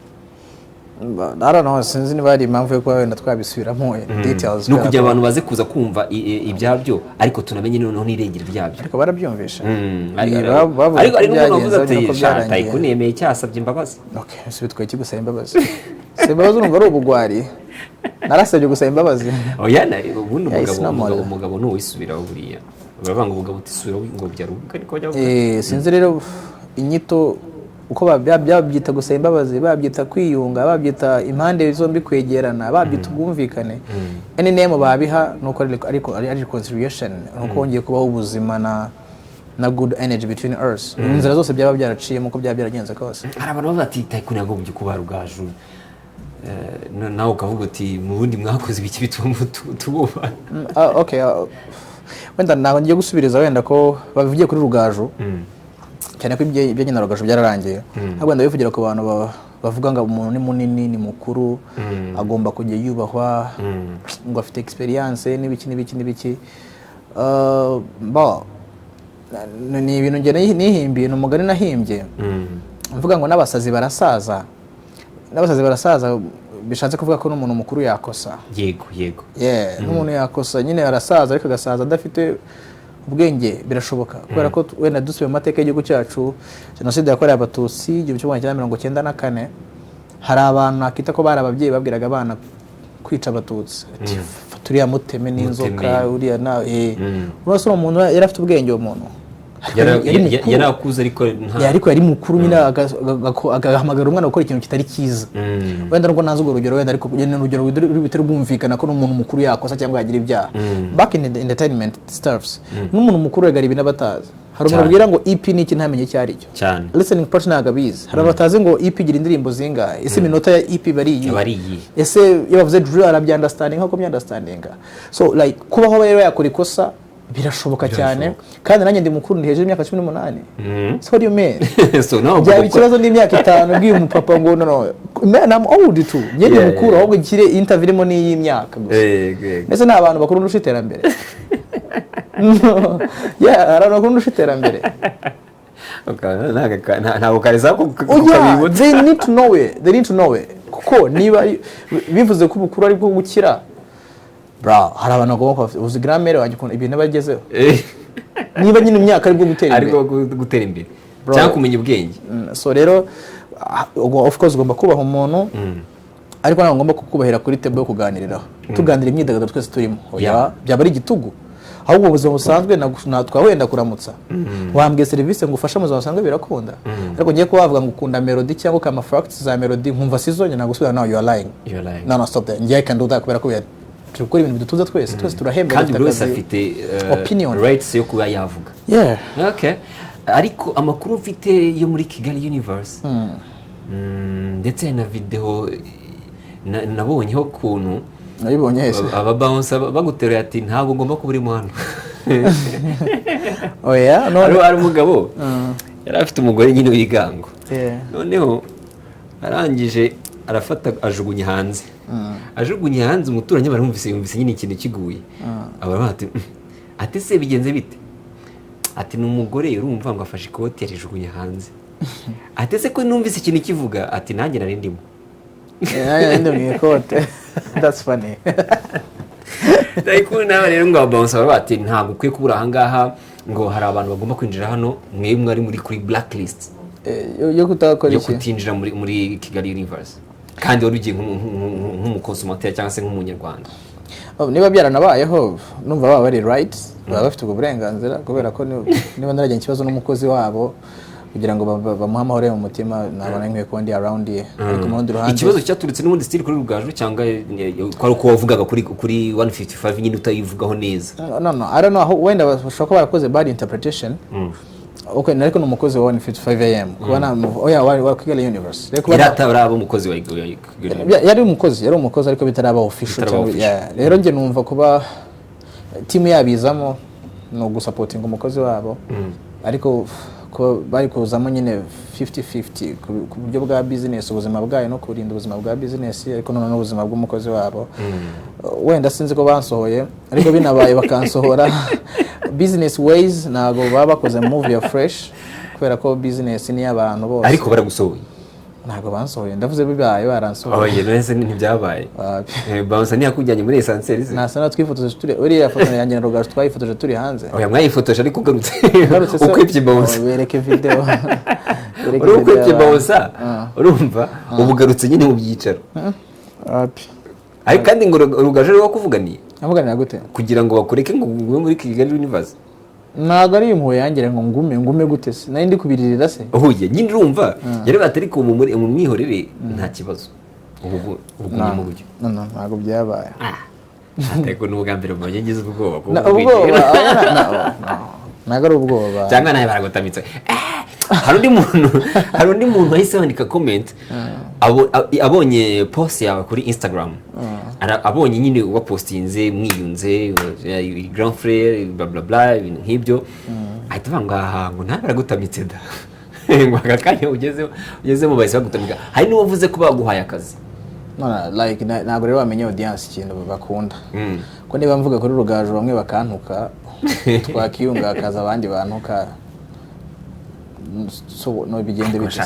no sinzi niba ari impamvu yo kuba wenda twabisubiramo details no kugira abantu baze kuza kumva ibyabyo ariko tunamenye noneho n'irengero ryabyo ariko barabyumvisha ariko ari n'umuntu wavuze ati Tycoon yemeye cyasabye imbabazi okay ese bitwaye iki gusaba imbabazi imbabazi urumva ari ubugwari narasabye gusaba imbabazi oya ubundi umugabo n'uwisubiraho buriya baravuga ngo ubugabo utisubiraho ngo byarubuka ariko bajya sinzi rero inyito uko babyita gusaba imbabazi babyita kwiyunga babyita impande zombi kwegerana babyita ubwumvikane any name babiha nuko ariko ari reconciliation nuko wongeye kubaho ubuzima na good energy between us inzira zose byaba byaraciyemo uko byaba byaragenze kose hari abantu bavuga ati Tycoon yagombye kuba Rugaju nawe ukavuga uti mu bundi mwakoze ibiki bituma tububa okay wenda ntabwo ngiye gusubiriza wenda ko bavugiye kuri Rugaju cyane ko ibyo nyina Rugaju byararangiye ahubwo ndabivugira ku bantu bavuga ngo umuntu ni munini ni mukuru agomba kujya yubahwa ngo afite experience n'ibiki ni ibintu nge nihimbiye n'umugani nahimbye mvuga ngo n'abasazi barasaza bishatse kuvuga ko n'umuntu mukuru yakosa yego n'umuntu yakosa nyine arasaza ariko agasaza adafite ubwenge birashoboka kubera ko wenda dusubiye mu mateka y'igihugu cyacu jenoside yakorewe abatutsi 1994 hari abantu nakita ko bari ababyeyi babwiraga abana kwica abatutsi ati turiya muteme n'inzoka uriya nawe urose umuntu yari afite ubwenge uwo muntu yarakuze ariko yari mukuru nyine agahamagara umwana gukora ikintu kitari cyiza wenda nubwo nazi urwo rugero wenda ariko nyine urugero bitari bwumvikana ko n'umuntu mukuru yakosa cyangwa yagira ibyaha back in the entertainment stuffs n'umuntu mukuru yagara ibintu abatazi hari umuntu ubwira ngo EP ni iki ntamenye icyo ari cyo listening part ntabwo abizi hari abatazi ngo EP igira indirimbo zingahe ese iminota ya EP bari ese iyo bavuze drill arabya understanding nk'uko bya understanding so like kubaho rero yakora ikosa birashoboka cyane kandi nanjye ndi mukuru ndi hejuru y'imyaka 18 so what do you mean so no byaba ikibazo n'imyaka 5 bwiye umupapa ngo no man I'm old too njye ndi mukuru ahubwo gire interview irimo n'iy'imyaka gusa ndetse n'abantu bakuru ndusha iterambere hari abantu ndusha iterambere ntabwo kareza ko kabibutse they need to know it kuko niba bivuze ko ubukuru ari bwo gukira bra hari abantu bagomba uzi grammaire wagikunda ibintu bagezeho niba nyine imyaka ari bwo gutera imbere cyangwa kumenya ubwenge so rero of course ugomba kubaha umuntu ariko ntabwo ngomba kukubahira kuri table yo kuganiriraho tuganira imyidagaduro twese turimo byaba ari igitugu ahubwo ubuzima busanzwe twawenda kuramutsa wambwiye serivisi ngo ufashe mu buzima busanzwe birakunda ariko ngiye kubavuga ngo ukunda melody cyangwa kama facts za melody nkumva sizonye nagusubira now you are lying no stop there ngiye can do that kubera ko tukora ibintu bidutuza twese turahembwa kandi buri wese afite opinion rights yo kuba yavuga okay ariko amakuru ufite yo muri Kigali Universe ndetse na video nabonyeho kuntu nabibonye hese aba bounce bagutereye ati ntabwo ngomba kuba uri mu hano oya no ari umugabo yari afite umugore nyine wigango noneho arangije arafata ajugunya hanze umuturanyi barumvise yumvise nyine ikintu kiguye abara ati se bigenze bite ati n'umugore urumva ngo afashe ikoti yarijugunya hanze ati se ko numvise ikintu kivuga ati nanjye nari ndimo ndimo ikote that's funny Dayiko nawe rero ngo bounce bati ntabwo ukwiye kubura aha ngaha ngo hari abantu bagomba kwinjira hano mwebwe ari muri kuri blacklist yo kutakora iki yo kutinjira muri Kigali Universe kandi wari ugiye nk'umukonsumateur cyangwa se nk'umunyarwanda niba byaranabayeho numva baba bari right baba bafite uburenganzira kubera ko niba narajya ikibazo n'umukozi wabo kugira ngo bamuha amahoro mu mutima nabona nkwiye kuba ndi around ye ariko mu rundi ruhande ikibazo cyaturitse n'ubundi still kuri Rugaju cyangwa kwari uko wavugaga kuri 155 nyine utayivugaho neza no I don't know wenda bashaka ko barakoze bad interpretation okay nariko n'umukozi wa 155 am kubona oya wa Kigali Universe yari umukozi wa yari umukozi ariko bitaraba official rero nge numva kuba team yabizamo no gusupporting umukozi wabo ariko ko bari kuzamo nyine 50-50 ku buryo bwa business ubuzima bwayo no kurinda ubuzima bwa business ariko none n'ubuzima bw'umukozi wabo wenda sinzi ko bansohoye ariko binabaye bakansohora business ways nago baba bakoze movie ya fresh kubera ko business ni abantu bose ariko baragusohoye ntago bansohoye ndavuze bibaye baransohoye nese ntibyabaye bounce ni yakujyanye muri essentiel nasa na twifotoje turi uriya foto yanjye na Rugaju twayifotoje turi hanze oya mwayifotoje ariko ugarutse ukwipye bounce bereke video ukwipye bounce urumva ubugarutse nyine mu byicaro ariko kandi ngo Rugaju ari wakuvuganiye avuganira gute kugira ngo bakureke ngo muri Kigali Universe ntago ari impuhwe yangira ngo ngume gute se nari ndi kubiririra se ohuye nyine urumva yari batari ko mu mwihorere nta kibazo ubu mu buryo ntago byabaye ariko n'ubugambire mu ngize ubwoba ko ntago ari ubwoba cyangwa naye baragutamitse hari undi muntu wahise wandika comment abonye post yawe kuri Instagram abonye nyine wapostinze mwiyunze grand frère bla bla bla ibintu nk'ibyo ahita banga ngo nta baragutamitse da ngo akakanya ugeze mu bahise bagutamika hari n'uwavuze ko baguhaye akazi like ntabwo rero bamenye audience ikintu bakunda ko niba mvuga kuri Rugaju bamwe bakantuka twakiyunga akaza abandi bantuka so no bigende bite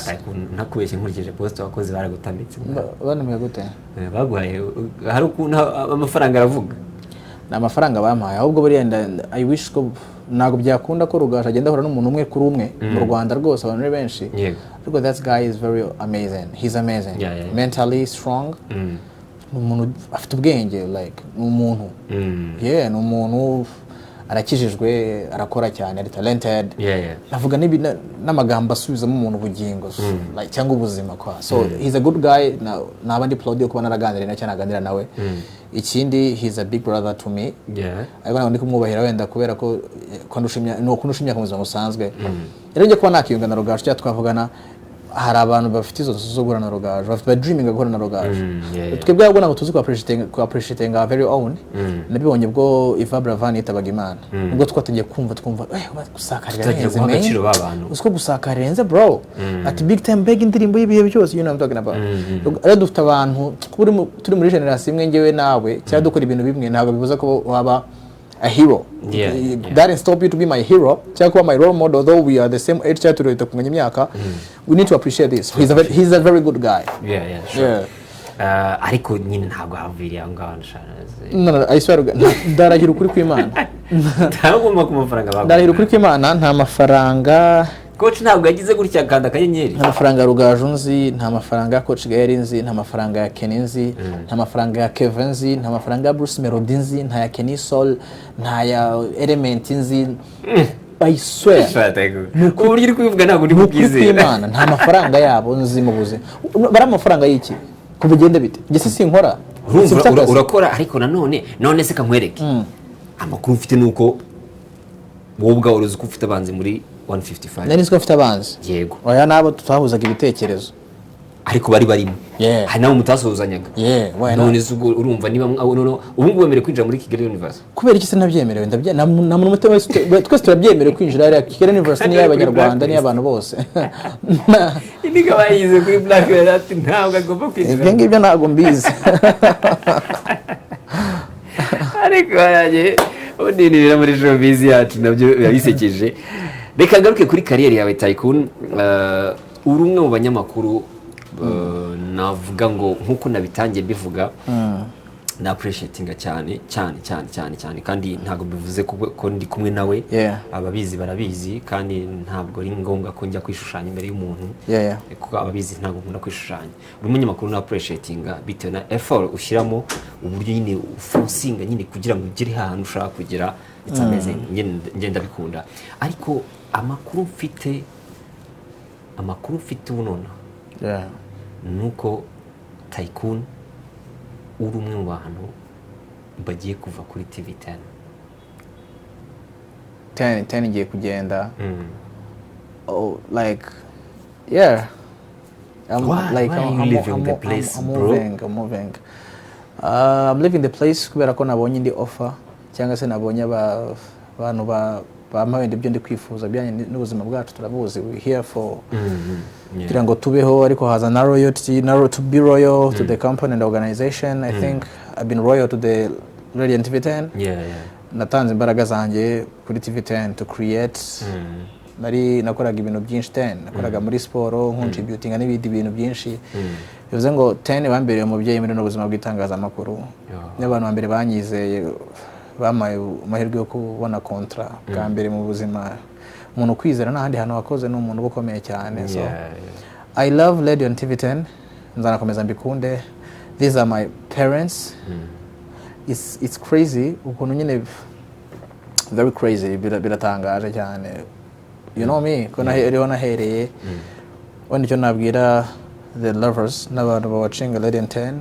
nakubeshye nkurikije post wakoze baragutamitse banamye gute baguhaye hari ukuntu amafaranga aravuga n'amafaranga bampaye ahubwo bari I wish ko nago byakunda ko Rugaju agenda ahora n'umuntu umwe kuri umwe mu Rwanda rwose abantu benshi ariko that guy is very amazing he's amazing mentally strong n'umuntu afite ubwenge like n'umuntu ni umuntu arakijijwe arakora cyane ari talented navuga n'amagambo asubizamo umuntu ubugingo like cyangwa ubuzima kwa so he's a good guy nabandi Claudio kuba naraganira cyane aganira nawe ikindi he's a big brother to me ariko ndi kumwubahira wenda kubera ko ndushimya no kunushimya ku buzima busanzwe rero ngiye kuba nakiyunga na Rugaju cyangwa twavugana hari abantu bafite izo zo guhura na Rugaju bafite dreaming guhura na Rugaju yeah. twebwe ahubwo ntabwo tuzi ku appreciating our very own nabibonye bwo Iva Bravan yitabaga Imana ubwo twatangiye twumva gusakarira renze agaciro babantu usko gusakarira renze bro at big time big indirimbo y'ibihe byose you know I'm talking about rero dufite abantu turi muri generation imwe ngewe nawe cyangwa dukora ibintu bimwe ntabwo bivuze ko waba a hero. Yeah. That didn't stop you to be my hero. Cyangwa my role model, though we are the same age cyangwa turi kunganya imyaka. We need to appreciate this. He's a very good guy. Yeah, sure. Ariko nyine ntabwo haviriye aho ngaho No, I swear ndarahira ukuri kw'Imana. Ntagomba ku mafaranga bago. Ndarahira ukuri kw'Imana nta mafaranga. Coach ntabwo yagize gutya kanda akanyenyeri. Nta mafaranga Rugaju nzi, nta mafaranga ya Coach Gael nzi, nta mafaranga ya Kenny nzi, nta mafaranga ya Kevin nzi, nta mafaranga ya Bruce Melody nzi, nta ya Kenny Soul, nta ya Element nzi. I swear. Uburyo uri kubivuga ntabwo ndi kubwizera. Nta mafaranga yabo nzi mu buzima. Bari amafaranga y'iki? Kubigende bite? Ngese sinkora. Urakora ariko none se kankwereke. Amakuru mfite nuko wowe ubwawe uruzi ko ufite abanzi muri 155. Nari nzi ko ufite abanzi. Yego. Oya nabo tutahuzaga ibitekerezo. Ariko bari barimo. Yeah. Hari nabo mutasuzanyaga. Yeah, why not? None zugo urumva niba ubu ngubu wemerewe kwinjira muri Kigali University. Kubera iki se nabyemerewe na muntu mutima wese twese turabyemerewe kwinjira ari Kigali University ni y'abanyarwanda ni y'abantu bose. Indiga bayize kuri Black Belt ntabwo agomba kwinjira. Ibyo ngibyo ntabwo mbizi. Ariko yaje udinira muri showbiz yacu nabyo bisekeje. Reka garuke kuri career yawe Tycoon. Uri umwe mu banyamakuru navuga ngo nkuko nabitangiye bivuga na appreciatinga cyane kandi ntago bivuze ko ndi kumwe nawe ababizi barabizi kandi ntabwo ari ngombwa ko njya kwishushanya imbere y'umuntu kuko ababizi ntago nkunda kwishushanya buri munyamakuru na appreciatinga bitewe na effort ushyiramo uburyo nyine uforcinga nyine kugira ngo ugire ahantu ushaka kugera it's amazing ngenda bikunda ariko amakuru mfite ubunona nuko Tycoon uri umwe mu bantu bagiye kuva kuri TV10 10 ngiye kugenda oh like yeah I'm leaving the place bro I'm moving I'm leaving the place kubera ko nabonye indi offer cyangwa se nabonye abantu bamawe ndibyo ndi kwifuza byanye n'ubuzima bwacu turabuzi we here for kugira ngo tubeho ariko haza na royalty to be royal to the company and the organization. I think I've been royal to the Radiant TV10. Natanze imbaraga zanjye kuri TV10 to create nakoraga ibintu byinshi 10 nakoraga muri sport contributing n'ibindi bintu byinshi bivuze ngo 10 bambereye umubyeyi muri n'ubuzima bw'itangazamakuru n'abantu bambere banyizeye bamaye amahirwe yo kubona kontra bwa mbere mu buzima umuntu kwizera n'ahandi hantu wakoze n'umuntu ukomeye cyane so I love Radiant TV10 nzanakomeza mbikunde. These are my parents. It's crazy ukuntu nyine very crazy biratangaje cyane you know me ko nahereye wenda icyo nabwira the lovers n'abantu bawacinga Radiant 10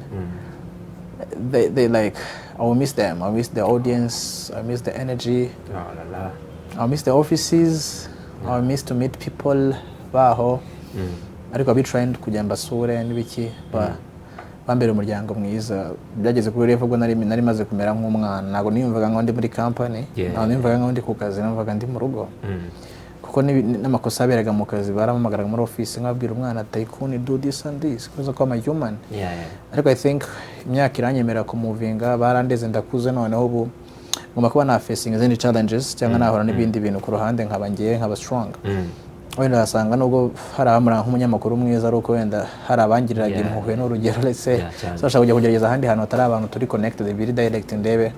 they like I will miss them. I miss the audience. I miss the energy. I miss the offices. I miss to meet people baho. Ariko abi trying kujya mbasure n'ibiki bambere umuryango mwiza byageze kuri level ubwo nari maze kumera nk'umwana nago niyumvaga ngo ndi muri company naho niyumvaga ngo ndi ku kazi numvaga ndi mu rugo kuko n'amakosa aberaga mu kazi baramamagaraga muri office nkabwira umwana Tycoon do this and this kuza ko ama human ariko I think imyaka iranyemera ku movinga barandeze ndakuze noneho ubu ngoma kuba na facing izindi challenges cyangwa nahora n'ibindi bintu ku ruhande nkaba strong wenda asanga nubwo hari abamura nk'umunyamakuru mwiza ari uko wenda hari abangiriraga impuhwe n'urugero let's say so ashaka kujya kugerageza ahandi hantu hatari abantu turi connected biri direct ndebe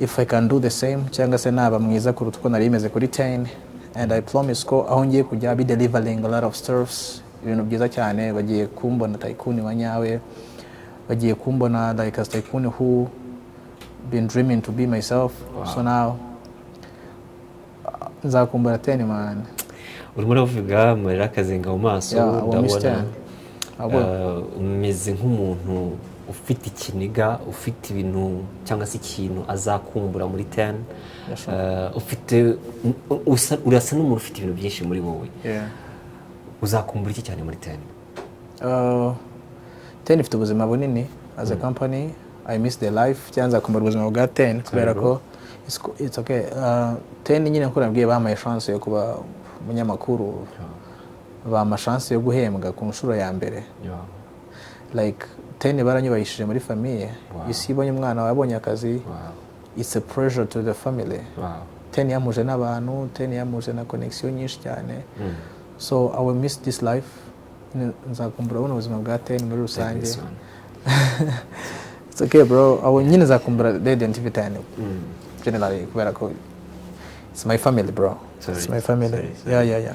if I can do the same cyangwa se naba mwiza kuruta uko nari imeze kuri 10 and I promise ko aho ngiye kujya be delivering a lot of stuffs ibintu byiza cyane bagiye kumbona Tycoon wanyawe bagiye kumbona like a Tycoon who been dreaming to be myself. So now nzakumbura 10 man urimo uravuga muri akazenga mu maso ndabona umeze nk'umuntu ufite ikiniga ufite ibintu cyangwa se ikintu azakumbura muri 10 ufite urasa n'umuntu ufite ibintu byinshi muri wowe uzakumbura iki cyane muri 10 ifite ubuzima bunini as a company. I miss the life cyangwa nzakumbura ubuzima bwa 10 kubera ko it's okay. 10 nyine nko nabwiye bamaye chance yo kuba umunyamakuru, bama chance yo guhembwa ku nshuro ya mbere. Like 10 baranyubahishije muri famille. Isi ibonye umwana wabonye akazi. It's a pressure to the family. 10 yamuje n'abantu, 10 yamuje na connection nyinshi cyane. So I will miss this life. Nzakumbura ubuzima bwa 10 muri rusange. It's okay bro. I will nyine nzakumbura Radiant TV 10. Generally kubera ko it's my family bro. It's my family. Yeah.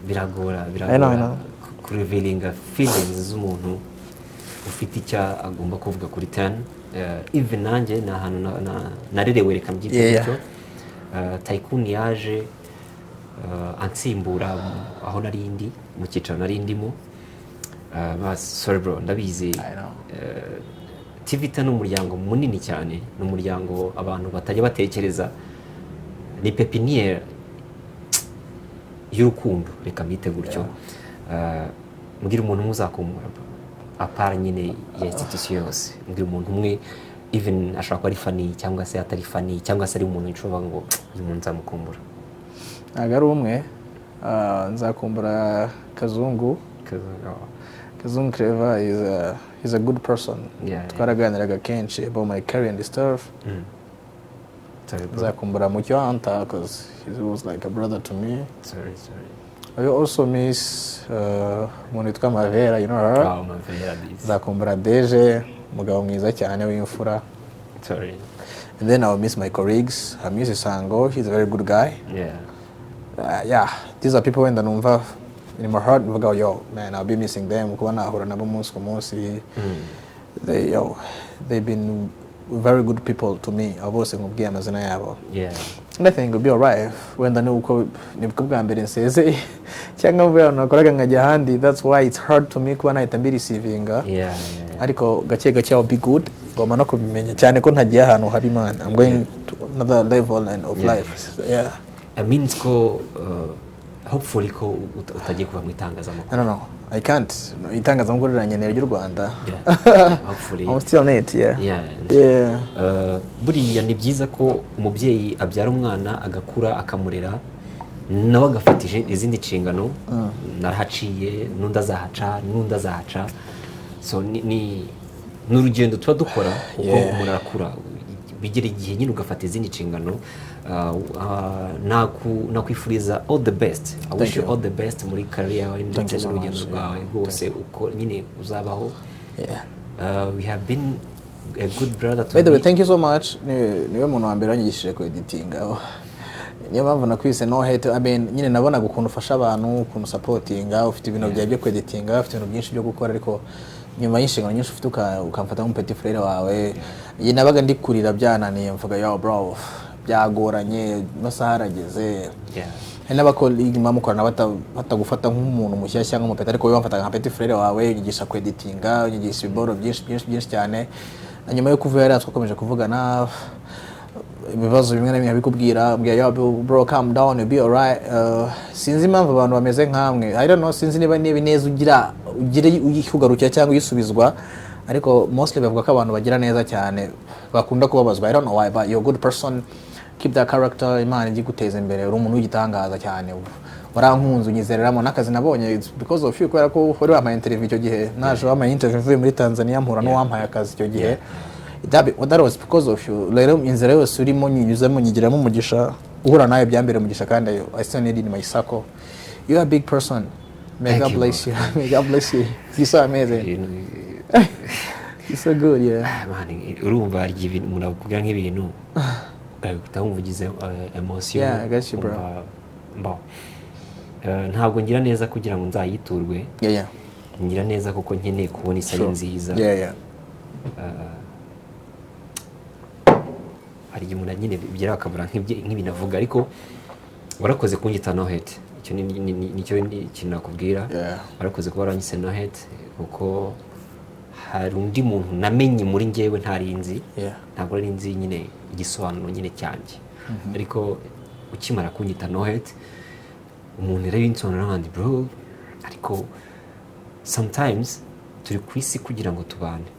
Biragora I know. Revealing feelings z'umuntu ufite icya agomba kuvuga kuri 10. Even nanjye na hano narerewe reka mbyite cyo. Tycoon yaje ansimbura aho narindi mu cyicaro narindimo. Sorry bro, ndabizi. TV10 n'umuryango munini cyane, n'umuryango abantu batajya batekereza. Ni pepiniere y'urukundo reka mbite gutyo. Mbwira umuntu muzakumbura apara nyine ya institution yose. Mbwira umuntu umwe even ashaka ko ari funny cyangwa se atari funny cyangwa se ari umuntu nshobora ngo uyu muntu nzamukumbura. Agari umwe nzakumbura Kazungu Clever is a good person. Twaraganiraga kenshi about my career and stuff. Nzakumbura Mucyo Anta because he was like a brother to me. Sorry. I also miss umuntu witwa Mavera, you know her. Mavera. Nzakumbura Deje, mugabo mwiza cyane w'imfura. Sorry. And then I'll miss my colleagues. I miss Sango, he's a very good guy. Yeah, these are people wenda numva in my heart mvuga yo man, I'll be missing them kuba nahura nabo umunsi ku munsi. They've been very good people to me. Bose nkubwiye amazina yabo. And I think it'll be alright wenda nibwo bwa mbere nseze cyangwa mvuye nakoraga nkajya handi. That's why it's hard to me kuba nahita mbi receiving. Ariko gake I'll be good. Ngoma no kubimenya cyane ko ntagiye ahantu hari Imana. I'm going to another level of life. I mean ko hopefully ko utagiye kuva mu itangazamakuru. No, I can't. Itangazamakuru riranyene ry'u Rwanda. Hopefully. I'm still in it, Buriya ni byiza ko umubyeyi abyara umwana agakura akamurera nawe agafatije izindi nshingano narahaciye n'undi azahaca. So ni n'urugendo tuba dukora uko umuntu arakura bigera igihe nyine ugafata izindi nshingano. Nakwifuriza all the best. I wish you all the best muri career yawe ndetse n'urugendo rwawe rwose uko nyine uzabaho. We have been a good brother to me. By the way, thank you so much. Niwe muntu wa mbere wanyigishije ku editing. Niyo mpamvu nakwise no hate. I mean nyine nabonaga ukuntu ufasha abantu, ukuntu supportinga, ufite ibintu byawe byo ku editinga, ufite ibintu byinshi byo gukora ariko nyuma y'inshingano nyinshi ufite ukamfata nk'umupetit frère wawe. Iyi nabaga ndikurira byananiye mvuga yo bro byagoranye masaha arageze. N'abakoligi mamukorana batagufata nk'umuntu mushyashya nk'umupeta ariko wowe wamfata nka petit frère wawe unyigisha ku editinga, unyigisha iboro byinshi cyane. Nyuma yo kuva yari twakomeje kuvugana ibibazo bimwe na bimwe bikubwira mbya yo bro calm down, you'll be alright. Sinzi impamvu abantu bameze nkamwe. I don't know, sinzi niba neza ugire uyikugarukira cyangwa uyisubizwa ariko mostly bavuga ko abantu bagira neza cyane bakunda kubabazwa. I don't know why, but you're a good person. Keep that character. Imana iguteza imbere. Uri umuntu w'igitangaza cyane. Warankunze unyizereramo n'akazi nabonye. It's because of you kubera ko wari wampaye interview icyo gihe. Naje wampaye interview muri Tanzania mpura no wampaye akazi icyo gihe. That was because of you. Rero inzira yose urimo nyuzemo nyigiramo umugisha. Uhura nawe byambere umugisha kandi I still need in my circle. You are a big person. May God bless you. May God bless you. You're so amazing. You're so good, Man, urumva ari ibintu umuntu akubwira nk'ibintu utawumvugize emotion. I got you, bro. Ntabwo ngira neza kugira ngo nzayiturwe. Ngira neza kuko nkeneye kubona isari nziza. Hari umuntu nyine bigira akabura nk'ibintu avuga ariko warakoze kunyita no hate. Icyo nicyo kintu nakubwira. Warakoze kuba waranyise no hate kuko hari undi muntu namenye muri njyewe ntarinzi. Ntabwo ari nzi nyine igisobanuro nyine cyanjye. Ariko ukimara kunyita no hate umuntu rero yinsobanura n'abandi bro ariko sometimes turi ku isi kugira ngo tubane,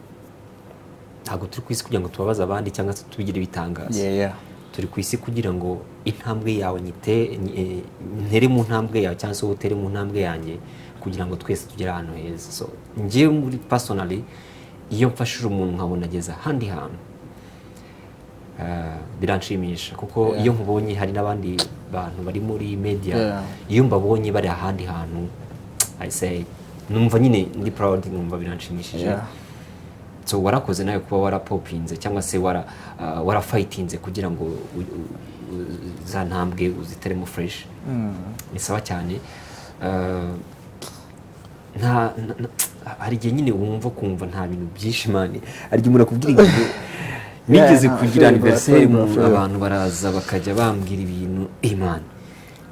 ntabwo turi ku isi kugira ngo tubabaze abandi cyangwa se tubigire bitangaza. Turi ku isi kugira ngo intambwe yawe ntere mu ntambwe yawe cyangwa se utere mu ntambwe yanjye kugira ngo twese tugere ahantu heza. So njyewe muri personally iyo mfashije umuntu nkabona ageze ahandi hantu biranshimisha kuko iyo nkubonye hari n'abandi bantu bari muri media iyo mbabonye bari ahandi hantu I say numva nyine ndi proud, numva biranshimishije. So warakoze nawe kuba warapopinze cyangwa se warafightinze kugira ngo za ntambwe uziteremo fresh. Ni sawa cyane. Hari igihe nyine wumva kumva nta bintu byinshi mani, hari igihe umuntu akubwira igihe nigeze kugira anniversaire abantu baraza bakajya bambwira ibintu man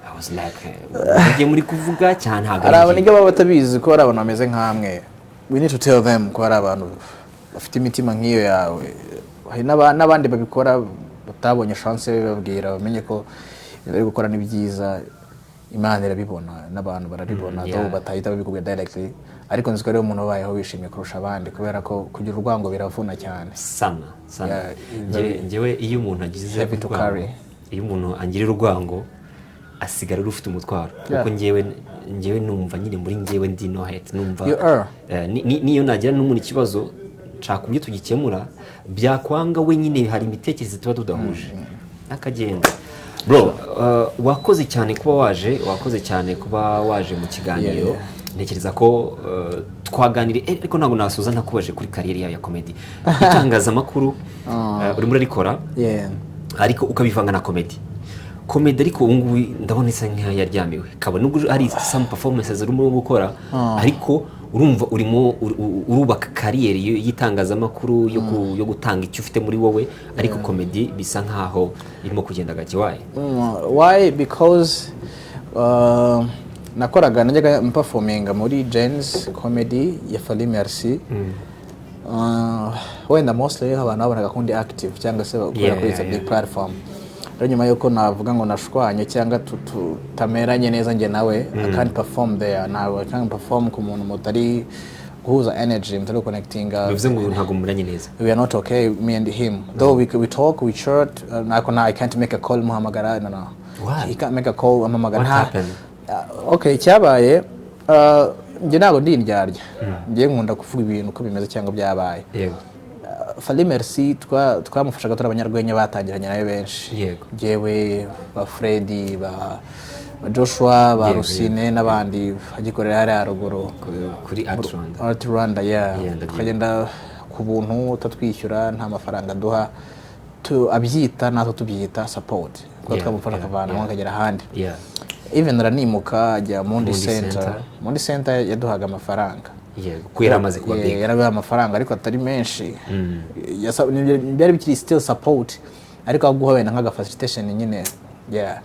I was like bagiye muri kuvuga cyane ntabwo hari abantu baba batabizi ko hari abantu bameze nk'amwe. We need to tell them ko hari abantu bafite imitima nk'iyo yawe, hari n'abandi babikora batabonye chance babwira bamenye ko bari gukora ni byiza, Imana irabibona n'abantu barabibona though batahita babikubwira directly, ariko nzi ko rero umuntu wabayeho wishimye kurusha abandi kubera ko kugira urwango biravuna cyane sana. Njyewe iyo umuntu agize urwango, iyo umuntu angirira urwango asigara rufite umutwaro kuko njyewe numva nyine muri njyewe ndi no hate, numva niyo nagira n'umuntu ikibazo nshaka uburyo tugikemura, byakwanga we nyine hari imitekerereze tuba tudahuje akagenda. Bro wakoze cyane kuba waje mu kiganiro. Ntekereza ko twaganire ariko ntabwo nasuza ntakubaje kuri kariyeri yawe ya comedy. Itangazamakuru urimo urarikora ariko ukabivanga na comedy ariko ubu ngubu ndabona isa nk'aho yaryamiwe, kabone nubwo ari some performances urimo gukora ariko urumva urimo urubaka kariyeri y'itangazamakuru yo gutanga icyo ufite muri wowe, ariko comedy bisa nkaho irimo kugenda gake. Why? Because nakoraga najyaga performinga muri Jens comedy ya Fally Merci. Wenda mostly abantu babonaga kundi active cyangwa se bakora kuri a big platform. Rero nyuma yuko navuga ngo nashwanye cyangwa tutameranye neza nge nawe I can't perform there. Now I can't perform ku muntu mutari guhuza energy, mutari connecting. Bivuze ngo ntago muranye neza. We are not okay, me and him. Though we talk, we chat. I can't make a call muhamagara. No. Why? He can't make a call muhamagara. What happened? Okay, cyabaye nge nago ndi indyarya. Ngiye nkunda kuvuga ibintu uko bimeze cyangwa byabaye. Yego. Fally Merci twamufashaga turi abanyarwenya batangiranye nayo benshi. Yego. Jewe ba Freddy ba Joshua ba Rusine n'abandi agikorera hari haruguru kuri Art Rwanda tukagenda ku buntu utatwishyura nta mafaranga duha abyita natwe tubyita support kuko twamufasha kavana akagera ahandi. Even ranimuka ajya Mundi Center yaduhaga amafaranga. Ko yaramaze kuba big, yarabaye amafaranga ariko atari menshi. Byari bikiri still support ariko aguha wenda nk'aga facilitation nyine.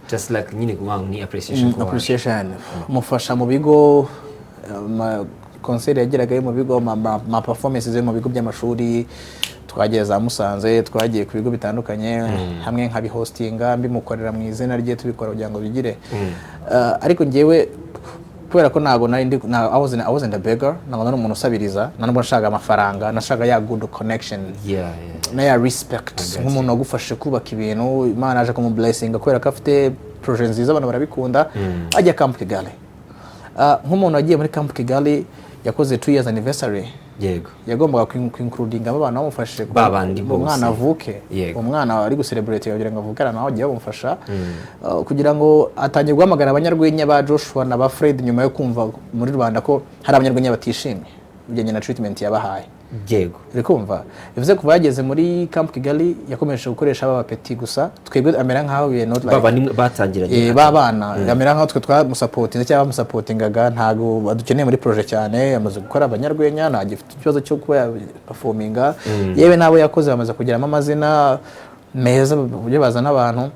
Just like nyine kumanga ni appreciation. Mufasha mu bigo concert yageraga mu bigo ma performances mu bigo by'amashuri, twagiye za Musanze, twagiye ku bigo bitandukanye hamwe nkabi hostinga mbimukorera mu izina rye tubikora kugira ngo bigire. Ariko ngewe kubera ko nago I wasn't a beggar, nago nari umuntu usabiriza, nanubwo nashaka amafaranga, nashaka ya good connection, na ya respect nk'umuntu wagufashe kubaka ibintu. Imana aje kumu blessing kubera ko afite project nziza abantu barabikunda. Ajya Camp Kigali, nk'umuntu wagiye muri Camp Kigali yakoze 2 years anniversary. Yego. Yagombaga ku-including abana bamufashe umwana avuke, umwana ari gucelebrate kugira ngo avukana naho agiye bamufasha kugira ngo atangiye guhamagara abanyarwenya ba Joshua na ba Fred nyuma yo kumva muri Rwanda ko hari abanyarwenya batishimye bijyanye na treatment yabahaye. Yego. Uri kumva bivuze kuva yageze muri Camp Kigali yakomeje gukoresha aba petit gusa, twebwe amera nkaho we not like baba batangiranye babana amera nkaho twe twamusapotinze cyangwa bamusapotingaga, ntago badukeneye muri project cyane. Yamaze gukora abanyarwenya, ntagifite ikibazo cyo kuba performinga. Yewe nabo yakoze bamaze kugiramo amazina meza byo bazana abantu.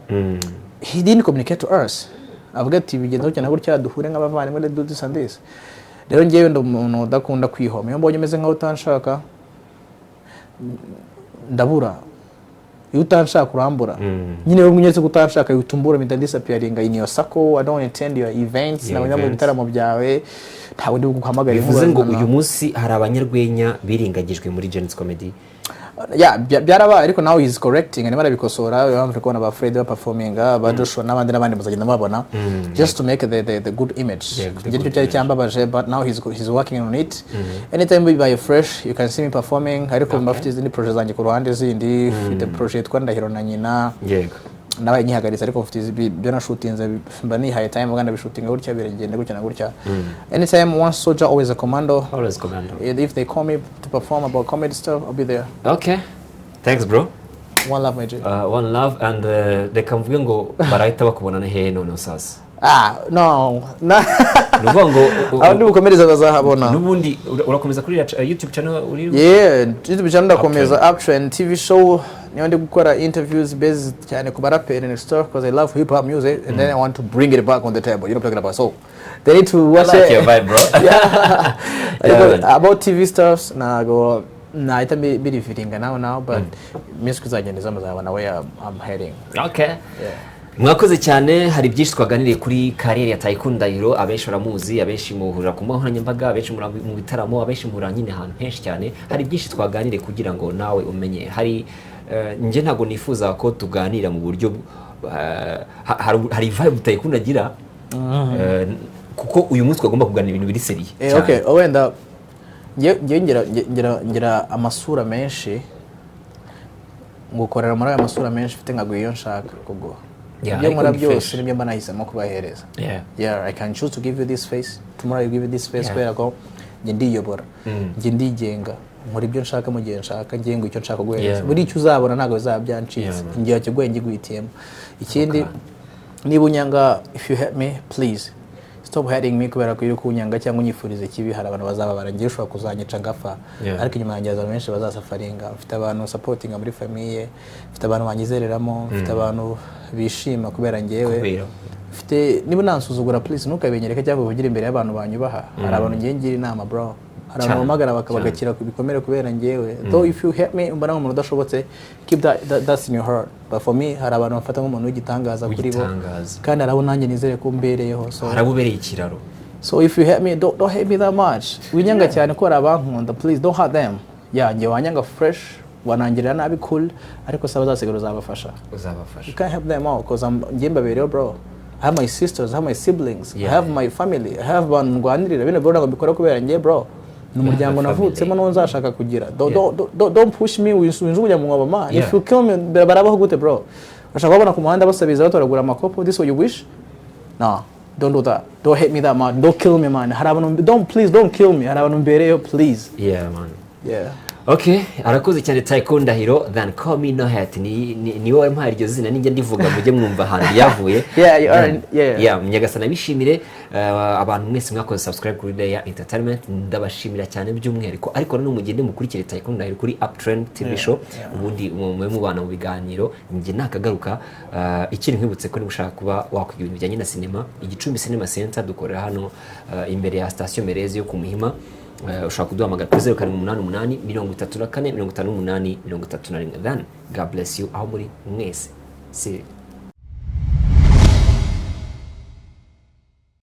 He didn't communicate to us, avuga ati bigenda cyane gutya duhure nk'abavandimwe le do this and this. Rero ngewe ndo umuntu udakunda kwihoma, iyo mbonye meze nkaho utanshaka ndabura iyo utanshaka urambura nyine wowe unyeretse ko utanshaka utumbura mpita disappearinga in your circle. I don't attend your events na banyamwe bitaramo byawe ntawe ndi guhamagara. Bivuze ngo uyu munsi hari abanyarwenya biringagijwe muri Genesis Comedy. Yeah, byarabaye ariko now he's correcting and barabikosora. Bamwe kubona ba Fred performing ba Joshua n'abandi muzagenda mabona just to make the good image. Ngicyo cyari cyambabaje, but now he's working on it. Anytime we buy fresh you can see me performing. Ariko mbafite izindi project zanjye ku ruhande zindi, the project kwa Ndahiro na nyina nabaye nyihagaritse ariko mfite ibyo na shootinze mba nihaye time uganda bishootinga gutya biragenda gutya na gutya. Anytime one soldier always a commando. Always commando. If they call me to perform about comedy stuff I'll be there. Okay, thanks bro. One love my G. One love and reka mvuge ngo barahita bakubonana hehe none sasa. No. Nuvuga ngo abandi bukomereza bazahabona. Nubundi urakomeza kuri YouTube channel uri? Yeah, YouTube channel ndakomeza action TV show. Niyo ndi gukora interviews based cyane ku baraperi and stuff because I love hip hop music and then I want to bring it back on the table. You know talking about, so they need to watch it. Your vibe, bro. About TV stuff na ita be fitting now but music zagenda zamazabana where I'm heading. Okay. Yeah. Mwakoze cyane, hari byinshi twaganiriye kuri career ya Tycoon Ndahiro. Abenshi baramuzi, abenshi muhurira ku mahoranyambaga, abenshi mu bitaramo, abenshi muhurira nyine ahantu henshi cyane. Hari byinshi twaganiriye kugira ngo nawe umenye. Hari nje ntago nifuza ko tuganira mu buryo hari vibe Tycoon agira kuko uyu munsi twagomba kuganira ibintu biri seriye cyane. Okay, wenda ngira amasura menshi ngukorera muri aya masura menshi mfite nkaguye iyo nshaka kuguha. Ibyo nkora byose nibyo mba nahisemo kubahereza. I can choose to give you this face, tomorrow I give you this face, kubera ko njye ndiyobora, njye ndigenga, muri ibyo nshaka mu gihe nshaka, njye ngo icyo nshaka guhereza. Buri icyo uzabona ntago bizabyancitse, njye cyo ngiguhitiyemo. Ikindi niba unyanga, if you help me please stop hating me kubera ko iri kunyanga cyangwa unyifurize kibi. Hari abantu bazababara ngiye ushobora kuzanyica ngafa, ariko inyuma yanjye abantu benshi bazasafaringa. Mfite abantu supportinga muri famille, mfite abantu banyizereramo, mfite abantu bishima kubera ngewe. Mfite niba nansuzugura please ntukabenyereke cyangwa uvugira imbere y'abantu banyubaha. Hari abantu ngiye ngira inama bro, hari abantu bamagara bakabagakira kubikomere kubera ngewe. Though if you help me umbana nk'umuntu udashobotse, keep that's in your heart. But for me hari abantu bafata nk'umuntu w'igitangaza kuri bo, kandi arabo nanjye nizere ko mbereyeho. So arabubereye ikiraro. So if you help me, don't hate me that much. Winyanga cyane ko arabankunda, please don't hurt them. Nge wanyanga fresh wanangirira nabi cool, ariko saba zasigara uzabafasha. You can't help them out because nge mbabereyeho bro. I have my sisters, I have my siblings, I have my family, I have abantu ngwanirira bino bro bikora kubera nge bro. Numuryango navutsemo no nzashaka kugira. Don't push me winjugunya mu ngabo man. If you kill me barabaho gute bro? Bashaka kubona ku muhanda basabiza batoragura amakopo. This what you wish? No, don't do that. Don't hate me that much. Don't kill me man. Please don't kill me. Hari abantu mbereyo please. Yeah man. Yeah. Okay, arakoze cyane Tycoon Ndahiro, then call me no hate. Ni wowe mpari iryo zina ninjye ndivuga mujye mwumva handi yavuye. Yeah, Munyagasana bishimire abantu mwese mwakoze subscribe kuri Daya Entertainment. Ndabashimira cyane by'umwihariko, ariko no mugende mukurikire Tycoon Ndahiro kuri Uptrend TV show. Ubundi mu bana mu biganiro njye nakagaruka. Ikindi nkwibutse ko nibushaka kuba wakwiga ibintu bijyanye na cinema, Igicumbi Cinema Center dukorera hano imbere ya station Merezi yo ku Muhima. Ushaka kuduhamagara kuri 0788 34 58 31. Then God bless you aho muri mwese. See you.